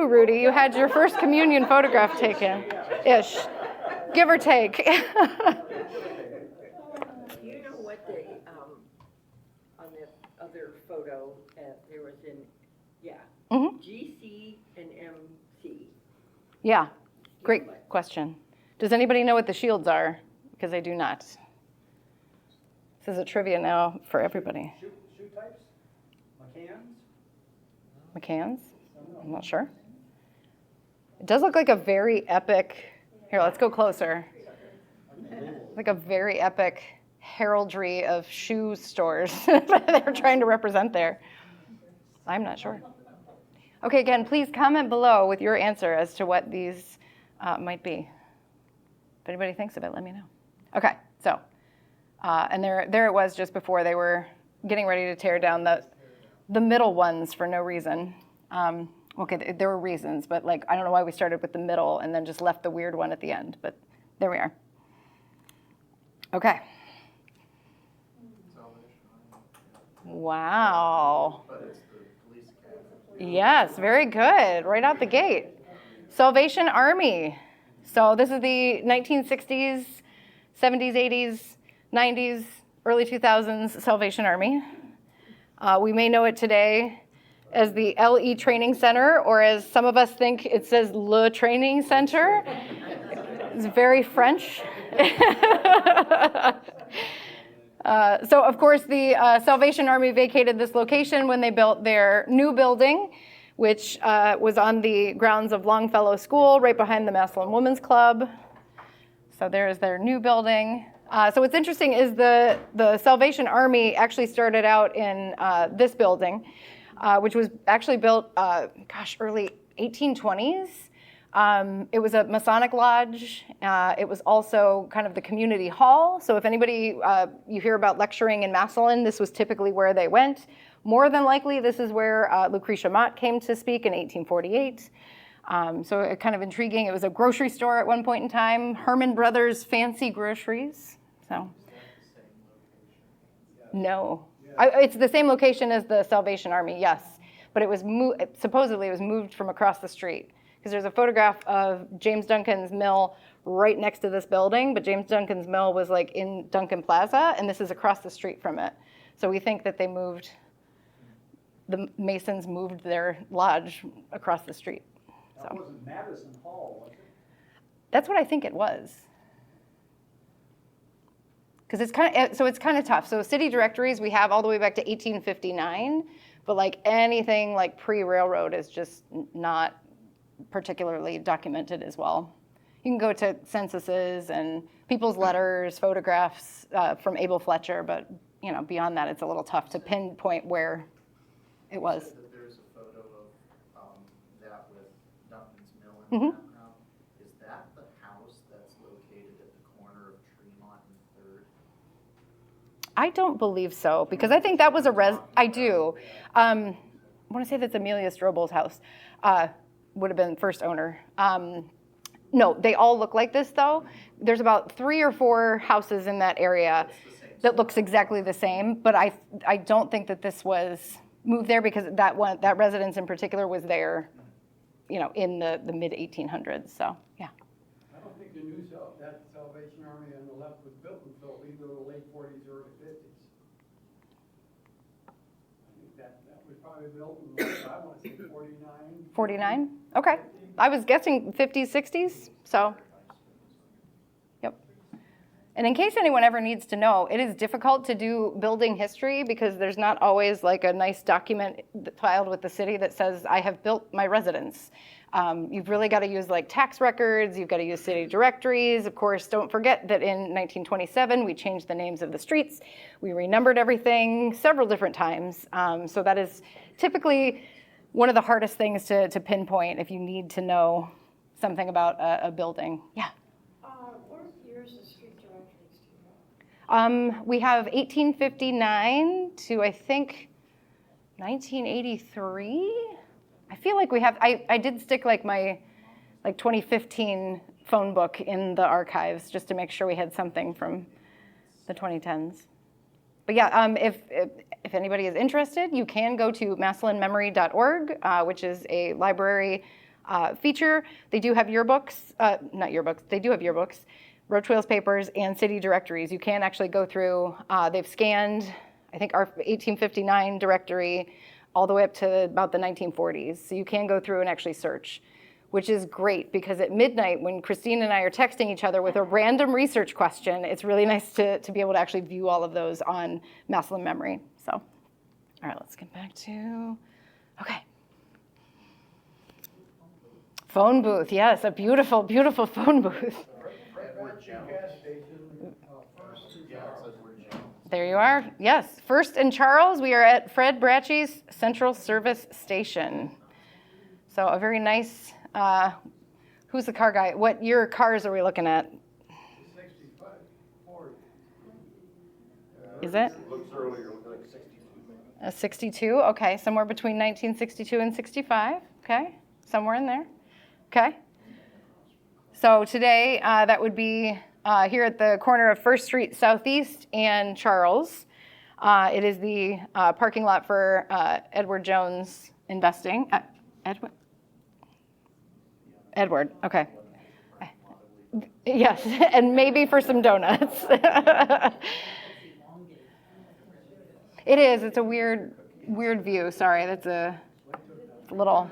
C: Rudy, you had your first communion photograph taken, ish, give or take.
D: Do you know what the, on the other photo, there was
C: Mhm.
D: GC and MC.
C: Yeah, great question. Does anybody know what the shields are? Because I do not. This is a trivia now for everybody.
A: Shoe types? McCann's?
C: McCann's? I'm not sure. It does look like a very epic, here, let's go closer. Like a very epic heraldry of shoe stores they're trying to represent there. I'm not sure. Okay, again, please comment below with your answer as to what these might be. If anybody thinks of it, let me know. Okay, so, and there it was just before they were getting ready to tear down the middle ones for no reason. Okay, there were reasons, but like, I don't know why we started with the middle and then just left the weird one at the end, but there we are. Okay. Wow. Yes, very good, right out the gate. Salvation Army. So this is the 1960s, 70s, 80s, 90s, early 2000s Salvation Army. We may know it today as the LE Training Center, or as some of us think it says Le Training Center. It's very French. So of course the Salvation Army vacated this location when they built their new building, which was on the grounds of Longfellow School, right behind the Massillon Women's Club. So there's their new building. So what's interesting is the Salvation Army actually started out in this building, which was actually built, early 1820s. It was a Masonic lodge. It was also kind of the community hall. So if anybody, you hear about lecturing in Massillon, this was typically where they went. More than likely, this is where Lucretia Mott came to speak in 1848. So kind of intriguing. It was a grocery store at one point in time, Herman Brothers Fancy Groceries. So, no. It's the same location as the Salvation Army, yes. But it was supposedly it was moved from across the street. Because there's a photograph of James Duncan's mill right next to this building, but James Duncan's mill was like in Duncan Plaza, and this is across the street from it. So we think that the Masons moved their lodge across the street.
A: That wasn't Madison Hall, was it?
C: That's what I think it was. Because it's kind of tough. So city directories we have all the way back to 1859, but like anything like pre-railroad is just not particularly documented as well. You can go to censuses and people's letters, photographs from Abel Fletcher, but beyond that, it's a little tough to pinpoint where it was.
I: There's a photo of that with Duncan's Mill in the background. Is that the house that's located at the corner of Tremont and 3rd?
C: I don't believe so, because I think that was I do. I want to say that's Amelia Strobel's house. Would have been first owner. No, they all look like this though. There's about 3 or 4 houses in that area that looks exactly the same, but I don't think that this was moved there because that residence in particular was there, in the mid 1800s. So yeah.
E: I don't think the new that Salvation Army on the left was built until either the late 40s or early 50s. I think that was probably built in, I want to say 49.
C: 49? Okay. I was guessing 50s, 60s, so. Yep. And in case anyone ever needs to know, it is difficult to do building history because there's not always like a nice document filed with the city that says, I have built my residence. You've really got to use like tax records, you've got to use city directories. Of course, don't forget that in 1927, we changed the names of the streets. We renumbered everything several different times. So that is typically one of the hardest things to pinpoint if you need to know something about a building. Yeah?
D: What years the street directories do you know?
C: We have 1859 to, I think, 1983. I feel like we have, I did stick like my 2015 phone book in the archives just to make sure we had something from the 2010s. But yeah, if anybody is interested, you can go to massillonmemory.org, which is a library feature. They do have yearbooks, not yearbooks, they do have yearbooks, road trails papers, and city directories. You can actually go through, they've scanned, I think, our 1859 directory all the way up to about the 1940s. So you can go through and actually search, which is great because at midnight when Christine and I are texting each other with a random research question, it's really nice to be able to actually view all of those on Massillon Memory. So, all right, let's get back to, okay. Phone booth, yes, a beautiful, beautiful phone booth.
E: Gas station, first and
I: Yeah, it says we're Jim.
C: There you are. Yes, First and Charles. We are at Fred Bracci's Central Service Station. So a very nice, who's the car guy? What year cars are we looking at?
E: 65, 40.
C: Is it?
G: Looks earlier, looked like 62 maybe.
C: A 62, okay, somewhere between 1962 and 65, okay, somewhere in there, okay. So today, that would be here at the corner of First Street Southeast and Charles. It is the parking lot for Edward Jones Investing. Edward, okay. Yes, and maybe for some donuts. It is, it's a weird view, sorry, that's a little,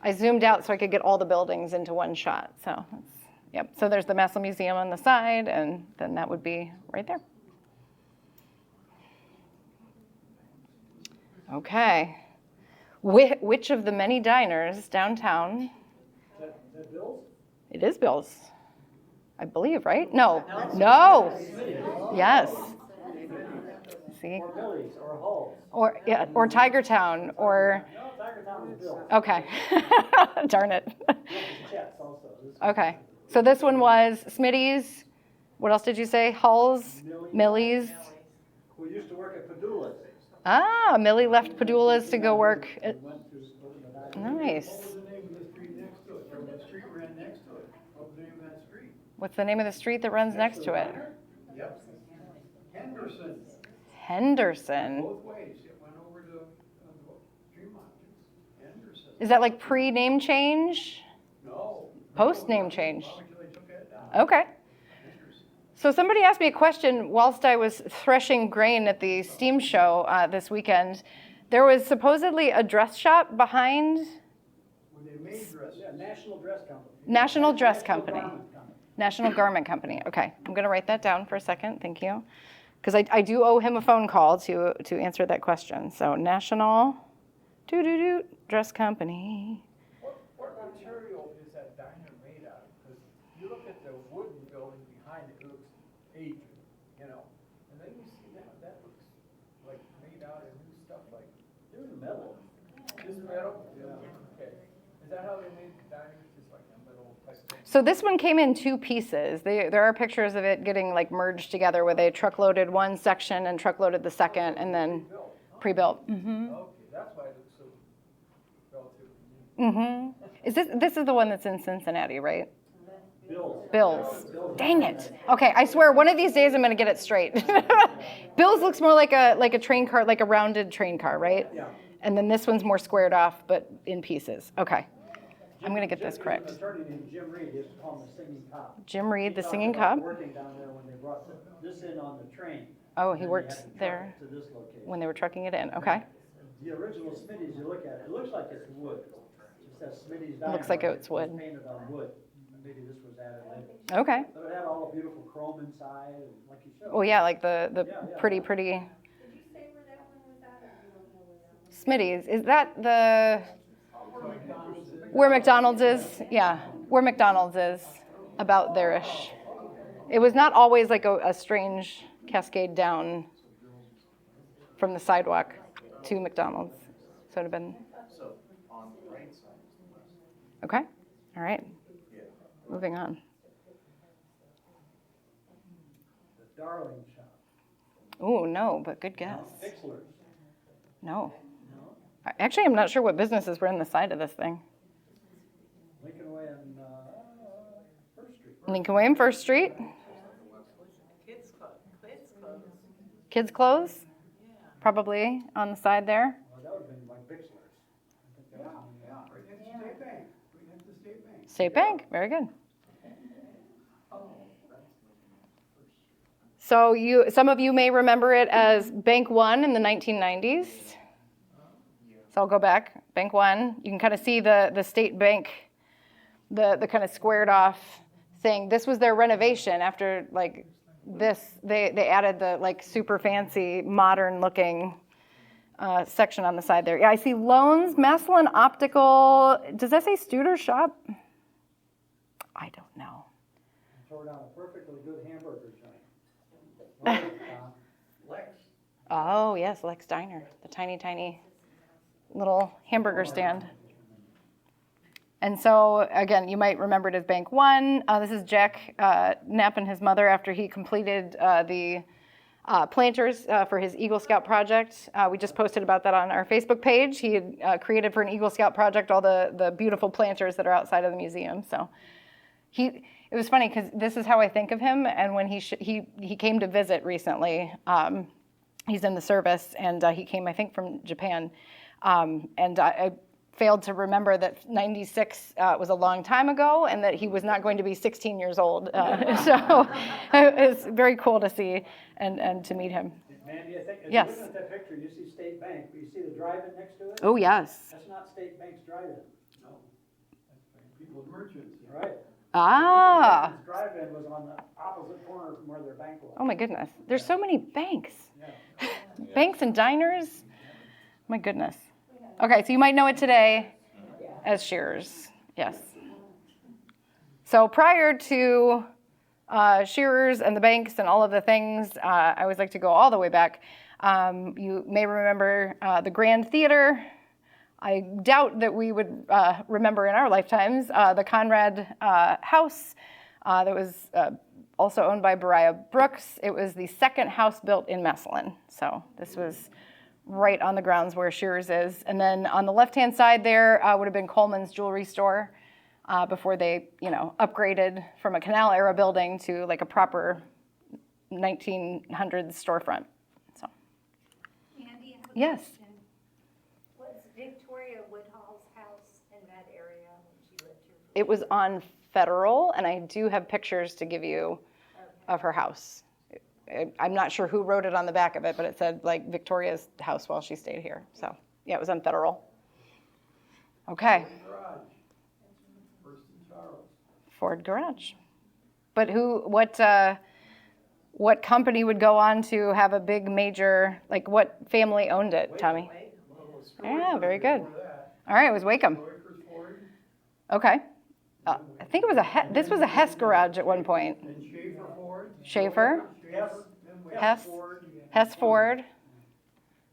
C: I zoomed out so I could get all the buildings into one shot, so, yep. So there's the Massillon Museum on the side, and then that would be right there. Okay. Which of the many diners downtown?
A: Is that Bill's?
C: It is Bill's, I believe, right? No. Yes. See?
A: Or Millie's, or Hull's.
C: Or, yeah, or Tiger Town, or,
A: No, Tiger Town was Bill's.
C: okay. Darn it.
A: Chet's also.
C: Okay. So this one was Smitty's. What else did you say? Hull's, Millie's.
A: Who used to work at Padula's.
C: Ah, Millie left Padula's to go work at,
A: Went to the
E: What
C: nice.
E: was the name of the street next to it? Or the street ran next to it? What was the name of that street?
C: What's the name of the street that runs next to it?
E: Yep. Henderson,
C: Henderson.
E: both ways. It went over to Tremont. Henderson.
C: Is that like pre-name change?
E: No.
C: Post name change?
E: Not until they took that down.
C: Okay.
E: Henderson.
C: So somebody asked me a question whilst I was threshing grain at the steam show this weekend. There was supposedly a dress shop behind
E: When they made dresses.
A: Yeah, National Dress Company.
C: National Dress Company.
A: Garment Company.
C: National Garment Company. Okay, I'm going to write that down for a second. Thank you. Because I do owe him a phone call to answer that question. So National Dress Company.
J: What material is that diner made out of? Because you look at the wooden building behind it, it looks aged, you know? And then you see that looks like made out of new stuff, like
A: It was metal.
J: this metal? Okay. Is that how they made the diners, just like a metal type thing?
C: So this one came in two pieces. There are pictures of it getting like merged together where they truckloaded one section and truckloaded the second and then pre-built. Mm-hmm.
J: Okay, that's why it looks so relatively new.
C: Mm-hmm. This is the one that's in Cincinnati, right?
A: Bill's.
C: Dang it. Okay, I swear one of these days I'm gonna get it straight. Bill's looks more like a train car, like a rounded train car, right?
A: Yeah.
C: And then this one's more squared off, but in pieces. Okay. I'm gonna get this correct.
A: An attorney named Jim Reed used to call him the singing cop.
C: Jim Reed, the
A: He
C: singing
A: talked about
C: cop.
A: Working down there when they brought this in on the train.
C: Oh,
A: And
C: he
A: then
C: worked
A: had to truck
C: there
A: it to this location.
C: when they were trucking it in. Okay.
A: The original Smitty's, you look at it, it looks like it's wood. It says Smitty's Diner.
C: Looks like
A: but
C: it's wood.
A: Painted on wood. Maybe this was added later.
C: Okay.
A: But it had all the beautiful chrome inside and like you showed.
C: Oh yeah, like the
A: Yeah.
C: pretty.
F: Did you say where that one was at, or you don't know where that was?
C: Smitty's, is that the, where McDonald's is? Yeah, where McDonald's is, about there-ish. It was not always like a strange cascade down from the sidewalk to McDonald's. So it would have been,
I: So on the right side is the west.
C: okay, all right, moving on.
A: The Darling Shop.
C: Oh, no, but good guess.
A: Fixler's.
C: No.
A: No.
C: Actually, I'm not sure what businesses were in the side of this thing.
A: Lincoln Way and First Street.
C: Lincoln Way and First Street. Kids' clothes? Probably on the side there.
A: Well, that would have been like Bixler's. I think that was-
E: Yeah, right next to State Bank, right next to State Bank.
C: State Bank, very good. So some of you may remember it as Bank One in the 1990s. So I'll go back, Bank One. You can kind of see the state bank, the kind of squared off thing. This was their renovation after like this. They added the like super fancy, modern looking section on the side there. Yeah, I see loans, Massillon Optical. Does that say Studer Shop? I don't know.
A: Tore down a perfectly good hamburger joint.
E: Lex.
C: Oh, yes, Lex Diner, the tiny little hamburger stand. And so, again, you might remember it as Bank One. This is Jack Knapp and his mother after he completed the planters for his Eagle Scout project. We just posted about that on our Facebook page. He had created for an Eagle Scout project all the beautiful planters that are outside of the museum. So it was funny because this is how I think of him. And when he came to visit recently, he's in the service, and he came, I think, from Japan. And I failed to remember that 96 was a long time ago and that he was not going to be 16 years old. So it's very cool to see and to meet him.
A: Mandy, I think, if
C: Yes.
A: you're looking at that picture, you see State Bank, but you see the drive-in next to it?
C: Oh, yes.
A: That's not State Bank's drive-in.
E: No. People's merchants.
A: Right.
C: Ah.
A: Merchants' drive-in was on the opposite corner from where their bank was.
C: Oh, my goodness. There's so many banks.
A: Yeah.
C: Banks and diners. My goodness. Okay, so you might know it today as Shearer's. Yes. So prior to Shearer's and the banks and all of the things, I always like to go all the way back. You may remember the Grand Theater. I doubt that we would remember in our lifetimes the Conrad House that was also owned by Beriah Brooks. It was the second house built in Massillon. So this was right on the grounds where Shearer's is. And then on the left-hand side there would have been Coleman's jewelry store before they, upgraded from a canal era building to like a proper 1900s storefront. So,
F: Mandy, I have a
C: yes.
F: question. Was Victoria Woodhull's house in that area when she lived here?
C: It was on Federal, and I do have pictures to give you of her house. I'm not sure who wrote it on the back of it, but it said like Victoria's house while she stayed here. So yeah, it was on Federal. Okay.
E: Garage. First in Charles.
C: Ford Garage. But what company would go on to have a big major, like what family owned it, Tommy? Yeah, very good. All right, it was Wakeham. Okay. I think it was this was a Hess garage at one point.
E: And Schaefer Ford.
C: Schaefer, Hess, Hess Ford.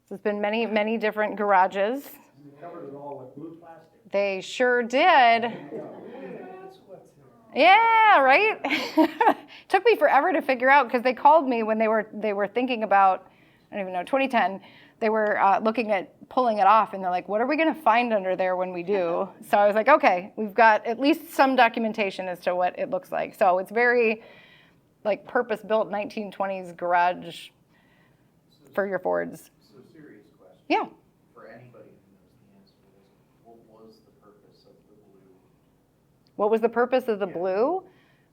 C: So it's been many, many different garages.
A: We covered it all with blue plastic.
C: They sure did. Yeah, right? Took me forever to figure out because they called me when they were thinking about, I don't even know, 2010. They were looking at pulling it off, and they're like, what are we going to find under there when we do? So I was like, okay, we've got at least some documentation as to what it looks like. So it's very like purpose-built 1920s garage for your Fords.
I: So serious question.
C: Yeah.
I: For anybody who knows the answer to this, what was the purpose of the blue?
C: What was the purpose of the blue?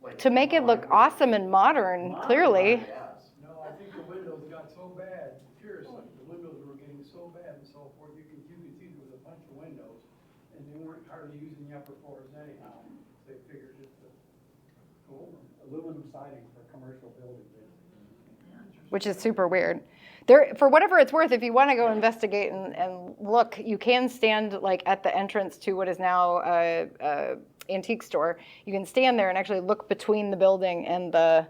I: Like,
C: To make it look awesome and modern, clearly.
I: Yes.
E: No, I think the windows got so bad, seriously, the windows were getting so bad and so forth, you could see there was a bunch of windows, and they weren't hardly using the upper floors anyhow. They figured just to go over them.
A: Aluminum siding for commercial buildings.
C: Which is super weird. There, for whatever it's worth, if you want to go investigate and look, you can stand like at the entrance to what is now a antique store. You can stand there and actually look between the building and the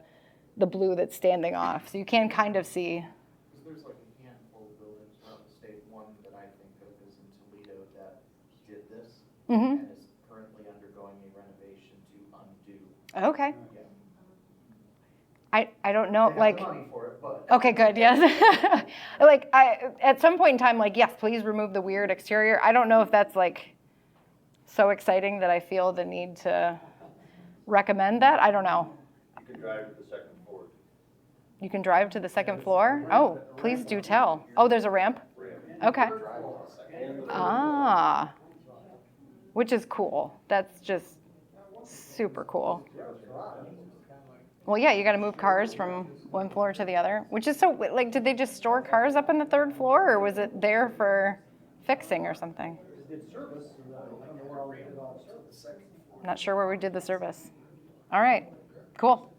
C: blue that's standing off. So you can kind of see.
I: Because there's like a handful of buildings around the state. One that I think of is in Toledo that did this and is currently undergoing a renovation to undo.
C: Okay.
I: Yeah.
C: I don't know,
I: They have
C: like.
I: the money for it, but.
C: Okay, good, yes. Like, at some point in time, like, yes, please remove the weird exterior. I don't know if that's, like, so exciting that I feel the need to recommend that. I don't know.
G: You can drive to the second floor.
C: You can drive to the second floor? Oh, please do tell. Oh, there's a ramp? Okay. Ah, which is cool. That's just super cool. Well, yeah, you got to move cars from one floor to the other, which is so, like, did they just store cars up on the third floor, or was it there for fixing or something?
A: Did service, I don't know where all they did all the service.
C: I'm not sure where we did the service. All right, cool.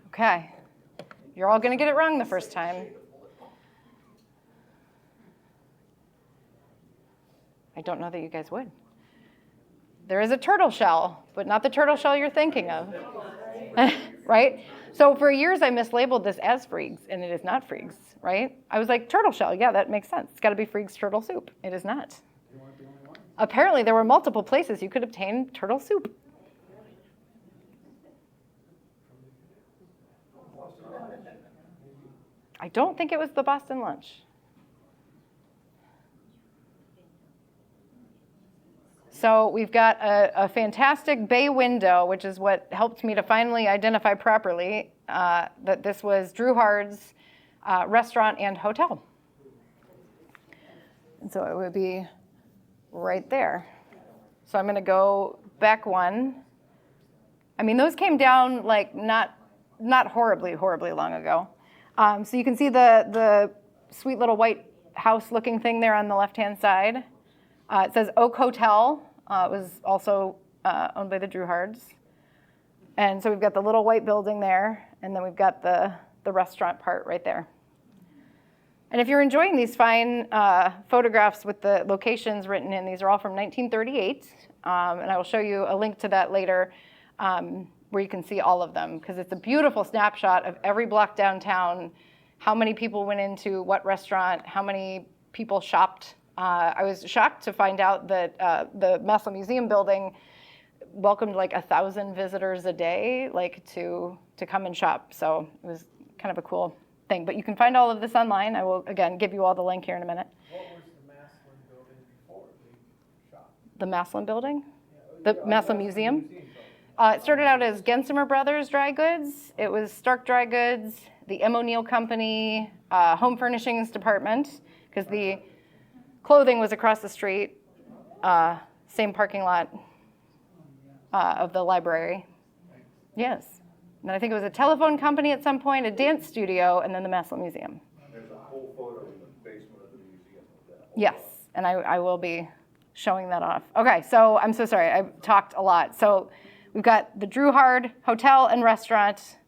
C: Okay. You're all going to get it wrong the first time. I don't know that you guys would. There is a turtle shell, but not the turtle shell you're thinking of. Right? So for years I mislabeled this as Friegs, and it is not Friegs, right? I was like, turtle shell, yeah, that makes sense. It's got to be Friegs turtle soup. It is not. Apparently there were multiple places you could obtain turtle soup. I don't think it was the Boston lunch. So we've got a fantastic bay window, which is what helped me to finally identify properly that this was Drew Hard's restaurant and hotel. And so it would be right there. So I'm going to go back one. I mean, those came down like not horribly long ago. So you can see the sweet little white house-looking thing there on the left-hand side. It says Oak Hotel. It was also owned by the Drew Hards. And so we've got the little white building there, and then we've got the restaurant part right there. And if you're enjoying these fine photographs with the locations written in, these are all from 1938. And I will show you a link to that later where you can see all of them, because it's a beautiful snapshot of every block downtown, how many people went into what restaurant, how many people shopped. I was shocked to find out that the Massillon Museum building welcomed like 1,000 visitors a day, like to come and shop. So it was kind of a cool thing. But you can find all of this online. I will again give you all the link here in a minute.
J: What was the Massillon building before the shop?
C: The Massillon building, the Massillon Museum. It started out as Gensimer Brothers Dry Goods. It was Stark Dry Goods, the M. O'Neill Company, Home Furnishings Department, because the clothing was across the street, same parking lot of the library. Yes. And then I think it was a telephone company at some point, a dance studio, and then the Massillon Museum.
G: There's a whole photo in the basement of the museum of that.
C: Yes, and I will be showing that off. Okay, so I'm so sorry, I talked a lot. So we've got the Drew Hard Hotel and Restaurant.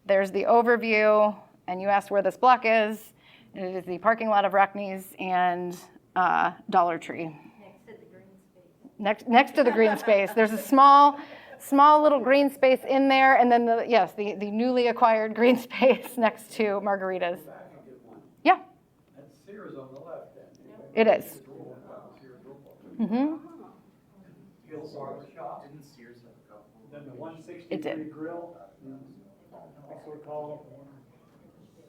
C: There's the overview, and you asked where this block is. It is the parking lot of Rockneys and Dollar Tree.
F: Next to the green space.
C: Next to the green space. There's a small little green space in there, and then the newly acquired green space next to Margarita's. Yeah.
E: That's Sears on the left then.
C: It is. Mm-hmm.
E: Hill's Barber Shop.
I: Didn't Sears have a couple?
A: Then the
C: It did.
A: 163 Grill. That's what we call it.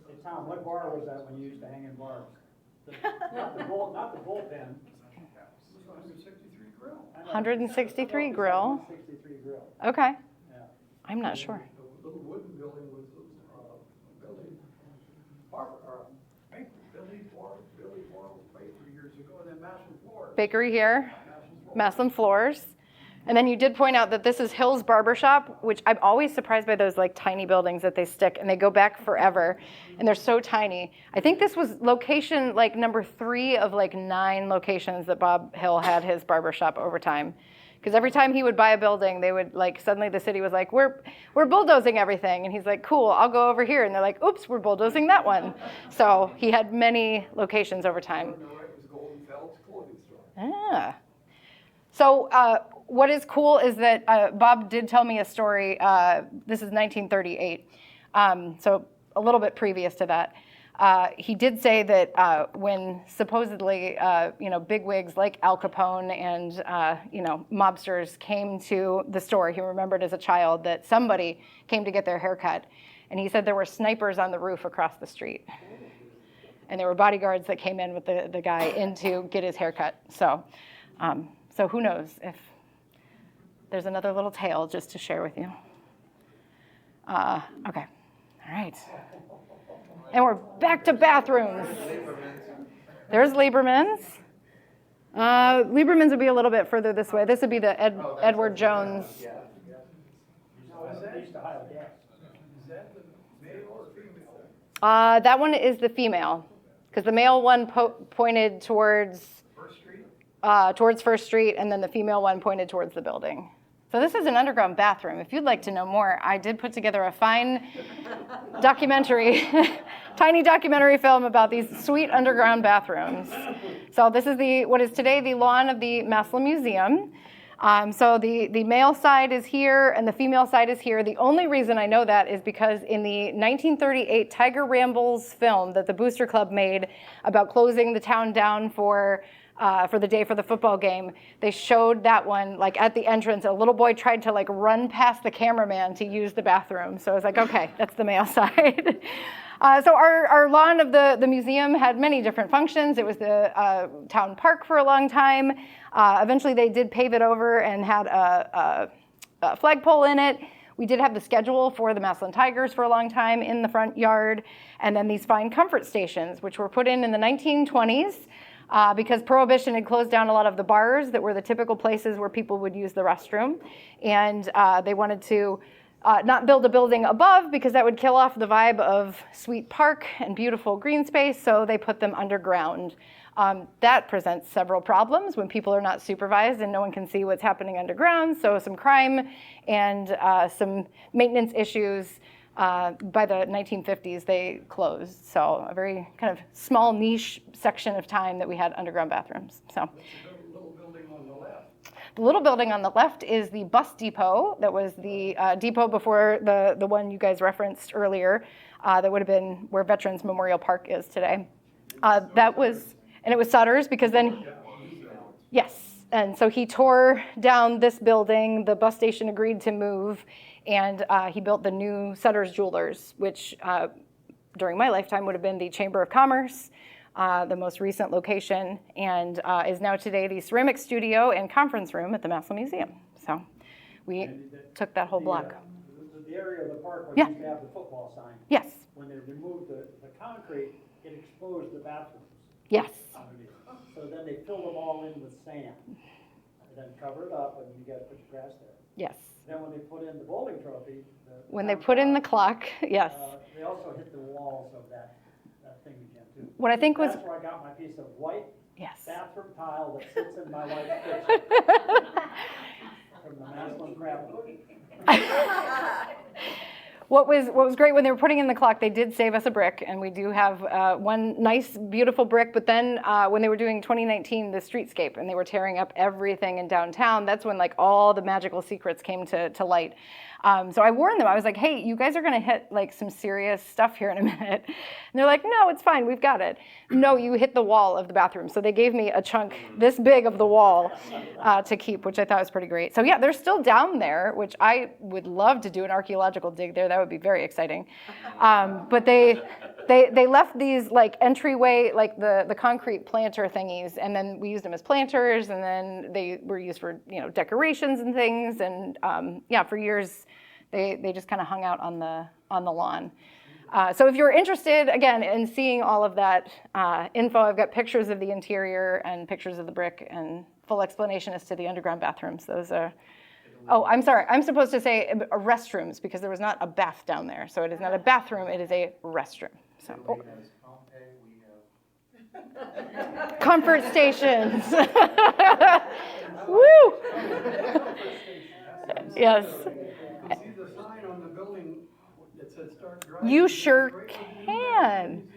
A: Hey, Tom, what bar was that when you used to hang in bars? Not the bullpen.
E: 163 Grill.
C: 163 Grill.
A: 163 Grill.
C: Okay.
A: Yeah.
C: I'm not sure.
E: The little wooden building was building Billy Boyle Bakery years ago, and then Massillon Floors.
C: Bakery here, Massillon Floors. And then you did point out that this is Hill's Barbershop, which I'm always surprised by those like tiny buildings that they stick, and they go back forever, and they're so tiny. I think this was location like number 3 of like 9 locations that Bob Hill had his barbershop over time. Because every time he would buy a building, they would like, suddenly the city was like, we're bulldozing everything. And he's like, cool, I'll go over here. And they're like, oops, we're bulldozing that one. So he had many locations over time. Ah. So what is cool is that Bob did tell me a story. This is 1938, so a little bit previous to that. He did say that when supposedly, bigwigs like Al Capone and, mobsters came to the store, he remembered as a child that somebody came to get their haircut. And he said there were snipers on the roof across the street. And there were bodyguards that came in with the guy in to get his haircut. So who knows if there's another little tale just to share with you. Okay, all right. And we're back to bathrooms. There's Lieberman's. Lieberman's would be a little bit further this way. This would be the Edward Jones.
A: They used to hire gas.
E: Male or female?
C: That one is the female, because the male one pointed towards
E: First Street?
C: towards First Street, and then the female one pointed towards the building. So this is an underground bathroom. If you'd like to know more, I did put together a fine documentary, tiny documentary film about these sweet underground bathrooms. So this is what is today the lawn of the Massillon Museum. So the male side is here and the female side is here. The only reason I know that is because in the 1938 Tiger Rambles film that the Booster Club made about closing the town down for the day for the football game, they showed that one like at the entrance. A little boy tried to like run past the cameraman to use the bathroom. So I was like, okay, that's the male side. So our lawn of the museum had many different functions. It was the town park for a long time. Eventually they did pave it over and had a flagpole in it. We did have the schedule for the Massillon Tigers for a long time in the front yard. And then these fine comfort stations, which were put in the 1920s. Because Prohibition had closed down a lot of the bars that were the typical places where people would use the restroom. And they wanted to not build a building above because that would kill off the vibe of Sweet Park and beautiful green space, so they put them underground. That presents several problems when people are not supervised and no one can see what's happening underground, so some crime and some maintenance issues. By the 1950s, they closed. So a very kind of small niche section of time that we had underground bathrooms. So
E: The little building on the left.
C: the little building on the left is the bus depot. That was the depot before the one you guys referenced earlier. That would have been where Veterans Memorial Park is today. That was, and it was Sutter's because then, yes. And so he tore down this building. The bus station agreed to move. And he built the new Sutter's Jewelers, which during my lifetime would have been the Chamber of Commerce, the most recent location, and is now today the ceramic studio and conference room at the Massillon Museum. So we took that whole block.
A: The area of the park where
C: Yeah.
A: you used to have the football sign.
C: Yes,
A: When they removed the concrete, it exposed the bathrooms
C: yes,
A: underneath. So then they filled them all in with sand. And then cover it up, and you gotta put your grass there.
C: yes.
A: Then when they put in the bowling trophy.
C: When they put in the clock, yes.
A: They also hit the walls of that thing again too.
C: What I think was,
A: That's where I got my piece of white
C: yes.
A: bathroom tile that sits in my wife's kitchen. From the Massillon Crab.
C: What was great when they were putting in the clock, they did save us a brick, and we do have one nice, beautiful brick. But then when they were doing 2019, the streetscape, and they were tearing up everything in downtown, that's when like all the magical secrets came to light. So I warned them. I was like, hey, you guys are going to hit like some serious stuff here in a minute. And they're like, no, it's fine. We've got it. No, you hit the wall of the bathroom. So they gave me a chunk this big of the wall to keep, which I thought was pretty great. So yeah, they're still down there, which I would love to do an archaeological dig there. That would be very exciting. But they left these like entryway, like the concrete planter thingies, and then we used them as planters, and then they were used for decorations and things. And yeah, for years they just kind of hung out on the lawn. So if you're interested, again, in seeing all of that info, I've got pictures of the interior and pictures of the brick and full explanation as to the underground bathrooms. Those are, oh, I'm sorry. I'm supposed to say restrooms because there was not a bath down there. So it is not a bathroom, it is a restroom. So, oh. Comfort stations. Woo! Yes.
E: See the sign on the building that says start driving?
C: You sure can.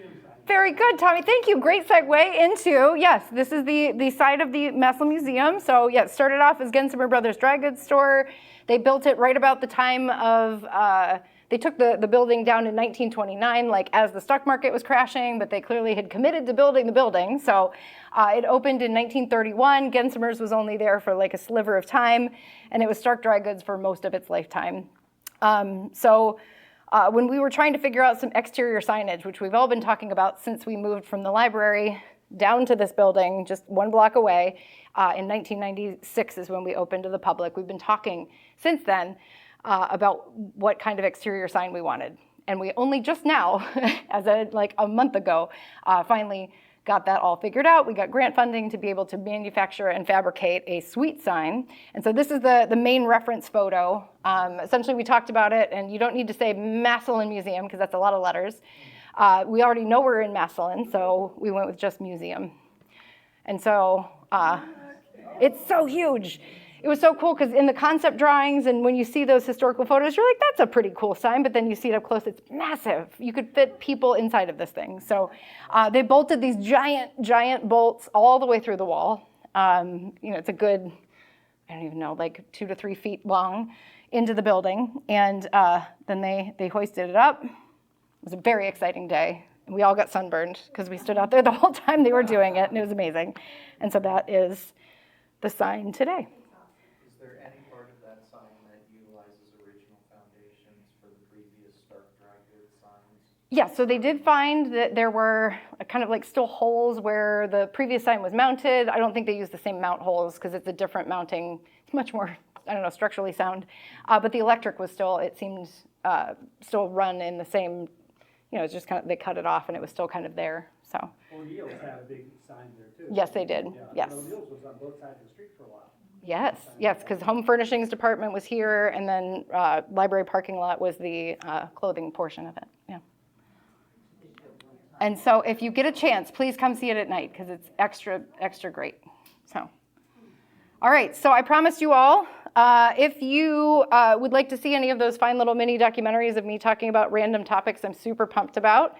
C: Very good, Tommy. Thank you. Great segue into, yes, this is the side of the Massillon Museum. So yeah, it started off as Gensimer Brothers Dry Goods Store. They built it right about the time of, they took the building down in 1929, like as the stock market was crashing, but they clearly had committed to building the building. So it opened in 1931. Gensimer's was only there for like a sliver of time, and it was Stark Dry Goods for most of its lifetime. When we were trying to figure out some exterior signage, which we've all been talking about since we moved from the library down to this building, just one block away, in 1996 is when we opened to the public. We've been talking since then about what kind of exterior sign we wanted. And we only just now, as like a month ago, finally got that all figured out. We got grant funding to be able to manufacture and fabricate a suite sign. And so this is the main reference photo. Essentially, we talked about it, and you don't need to say Massillon Museum, because that's a lot of letters. We already know we're in Massillon, so we went with just museum. And so it's so huge. It was so cool because in the concept drawings and when you see those historical photos, you're like, that's a pretty cool sign, but then you see it up close, it's massive. You could fit people inside of this thing. So they bolted these giant bolts all the way through the wall. It's a good, I don't even know, like 2 to 3 feet long into the building. And then they hoisted it up. It was a very exciting day. We all got sunburned because we stood out there the whole time they were doing it, and it was amazing. And so that is the sign today.
I: Is there any part of that sign that utilizes original foundations for the previous stark dry goods signs?
C: Yeah, so they did find that there were kind of like still holes where the previous sign was mounted. I don't think they used the same mount holes because it's a different mounting. It's much more, I don't know, structurally sound. But the electric was still, it seemed, still run in the same, it's just kind of, they cut it off and it was still kind of there, so.
A: O'Neill's had a big sign there too.
C: Yes, they did,
A: Yeah,
C: yes.
A: O'Neill's was on both sides of the street for a while.
C: Yes, because home furnishings department was here, and then library parking lot was the clothing portion of it, yeah. And so if you get a chance, please come see it at night, because it's extra great, so. All right, so I promised you all, if you would like to see any of those fine little mini documentaries of me talking about random topics I'm super pumped about,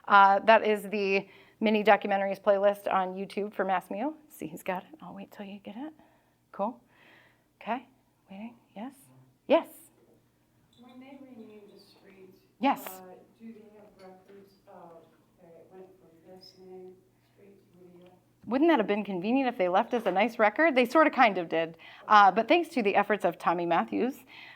C: that is the mini documentaries playlist on YouTube for MassMU. See who's got it. I'll wait till you get it. Cool. Okay, waiting, yes? Yes?
K: When they renamed the street,
C: Yes.
K: Do they have records of, it went from this name, street to Whittier?
C: Wouldn't that have been convenient if they left us a nice record? They sort of kind of did. But thanks to the efforts of Tommy Matthews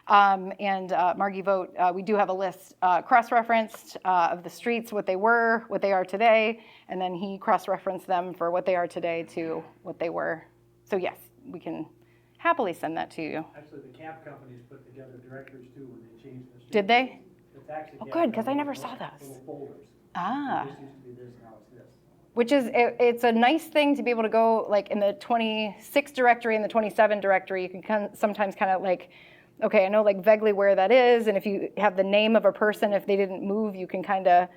C: and Margie Vogt, we do have a list cross-referenced of the streets, what they were, what they are today, and then he cross-referenced them for what they are today to what they were. So yes, we can happily send that to you.
A: Actually, the camp companies put together directories too when they changed the street.
C: Did they?
A: It's actually
C: Oh,
A: camp
C: good, 'cause I
A: companies
C: never
A: with
C: saw those.
A: Little folders.
C: Ah.
A: This used to be this, now it's this.
C: Which is, it's a nice thing to be able to go, like in the 26 directory and the 27 directory, you can sometimes kind of like, okay, I know like vaguely where that is, and if you have the name of a person, if they didn't move, you can kind of,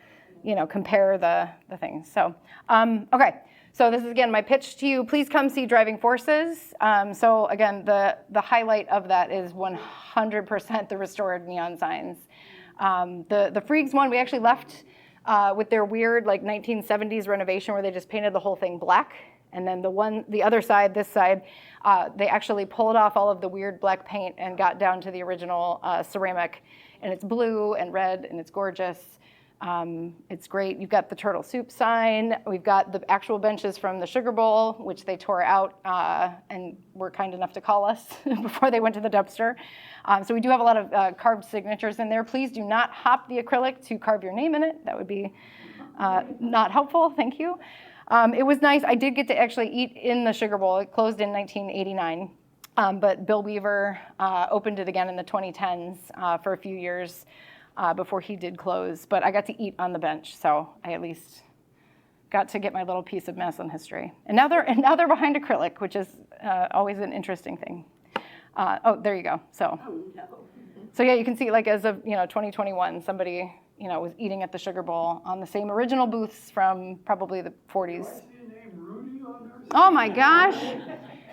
C: compare the things. So, okay, so this is again my pitch to you. Please come see Driving Forces. So again, the highlight of that is 100% the restored neon signs. The Friegs one, we actually left with their weird like 1970s renovation where they just painted the whole thing black. And then the other side, this side, they actually pulled off all of the weird black paint and got down to the original ceramic. And it's blue and red and it's gorgeous. It's great. You've got the turtle soup sign. We've got the actual benches from the Sugar Bowl, which they tore out and were kind enough to call us before they went to the dumpster. So we do have a lot of carved signatures in there. Please do not hop the acrylic to carve your name in it. That would be not helpful. Thank you. It was nice. I did get to actually eat in the Sugar Bowl. It closed in 1989. But Bill Weaver opened it again in the 2010s for a few years before he did close. But I got to eat on the bench, so I at least got to get my little piece of Massillon history. And now they're behind acrylic, which is always an interesting thing. Oh, there you go. So yeah, you can see like as of 2021, somebody was eating at the Sugar Bowl on the same original booths from probably the 40s. Oh my gosh!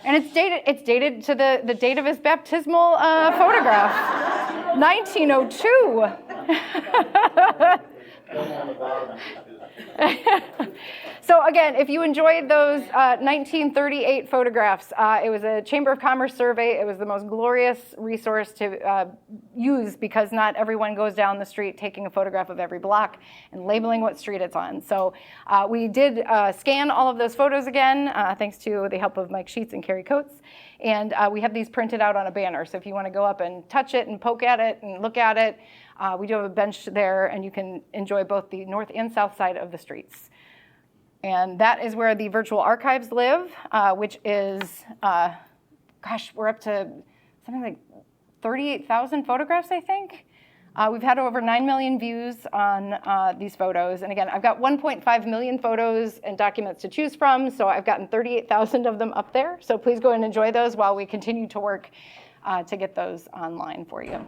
C: And it's dated to the date of his baptismal photograph, 1902. So again, if you enjoyed those 1938 photographs, it was a Chamber of Commerce survey. It was the most glorious resource to use because not everyone goes down the street taking a photograph of every block and labeling what street it's on. So we did scan all of those photos again, thanks to the help of Mike Sheets and Carrie Coates. And we have these printed out on a banner. So if you want to go up and touch it and poke at it and look at it, we do have a bench there, and you can enjoy both the north and south side of the streets. And that is where the virtual archives live, which is, we're up to something like 38,000 photographs, I think. We've had over 9 million views on these photos. And again, I've got 1.5 million photos and documents to choose from, so I've gotten 38,000 of them up there. So please go and enjoy those while we continue to work to get those online for you.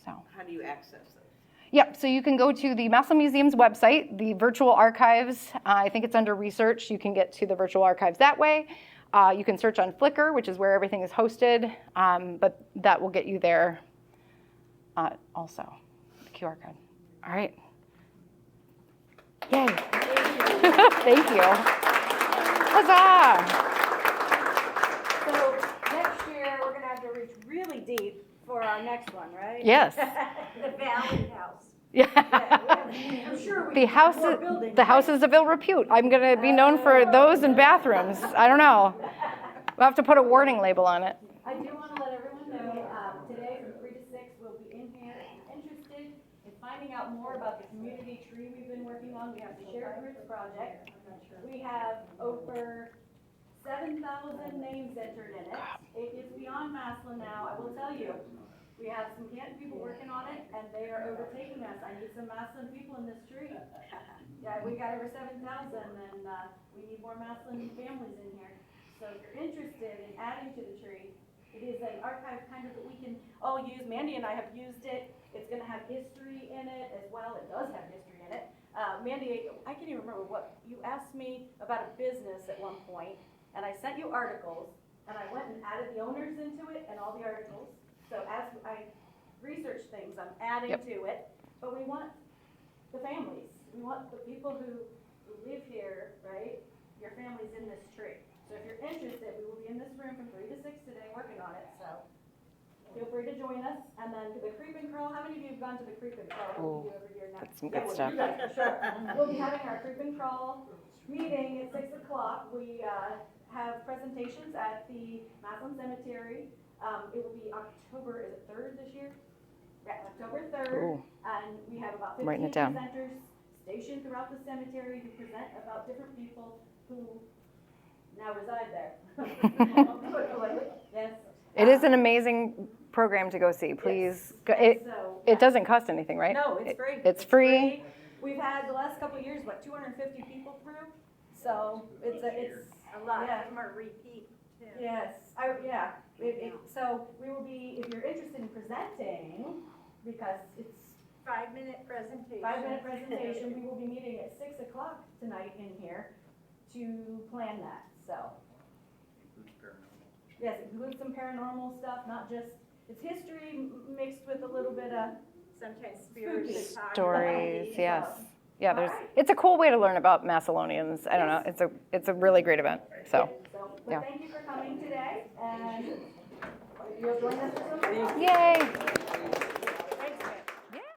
C: So.
D: How do you access those?
C: Yep, so you can go to the Massillon Museum's website, the virtual archives. I think it's under research. You can get to the virtual archives that way. You can search on Flickr, which is where everything is hosted, but that will get you there also, the QR code. All right. Yay. Thank you. Huzzah.
B: So next year, we're gonna have to reach really deep for our next one, right?
C: Yes.
F: The Valley House.
C: Yeah.
B: I'm sure we
C: The
B: can have more buildings.
C: houses of ill repute. I'm going to be known for those and bathrooms. I don't know. We'll have to put a warning label on it.
B: I do want to let everyone know, today from 3 to 6, we'll be in here. If you're interested in finding out more about the community tree we've been working on, we have the Shared Roots Project. We have over 7,000 names entered in it. It is beyond Massillon now, I will tell you. We have some Canton people working on it, and they are overtaking us. I need some Massillon people in this tree. Yeah, we got over 7,000, and we need more Massillon families in here. So if you're interested in adding to the tree, it is an archive kind of that we can all use. Mandy and I have used it. It's gonna have history in it as well. It does have history in it. Mandy, I can't even remember what, you asked me about a business at one point, and I sent you articles, and I went and added the owners into it and all the articles. So as I research things, I'm adding to it, but we want the families. We want the people who live here, right? Your family's in this tree. So if you're interested, we will be in this room from 3 to 6 today working on it, so feel free to join us. And then the creep and crawl, how many of you have gone to the creep and crawl?
C: Oh,
B: We do every year now.
C: that's some good stuff.
B: Sure. We'll be having our creep and crawl meeting at 6 o'clock. We have presentations at the Massillon Cemetery. It will be October, is it 3rd this year? Yeah, October 3rd.
C: Ooh.
B: And we have about 15
C: Writing it down.
B: presenters stationed throughout the cemetery who present about different people who now reside there. Yes.
C: It is an amazing program to go see. Please, go, it doesn't cost anything, right?
B: No, it's free.
C: It's free.
B: We've had the last couple of years, 250 people through? So it's
F: A lot of them are repeat too.
B: yes, so we will be, if you're interested in presenting, because it's
F: 5-minute presentation.
B: 5-minute presentation, we will be meeting at 6 o'clock tonight in here to plan that, so. Yes, it includes some paranormal stuff, not just, it's history mixed with a little bit of
F: Sometimes spiritual
C: Stories, yes.
B: So,
C: Yeah, it's a cool way to learn about Massillonians. I don't know, it's a really great event, so.
B: But thank you for coming today, and you'll join us for some.
C: Yay.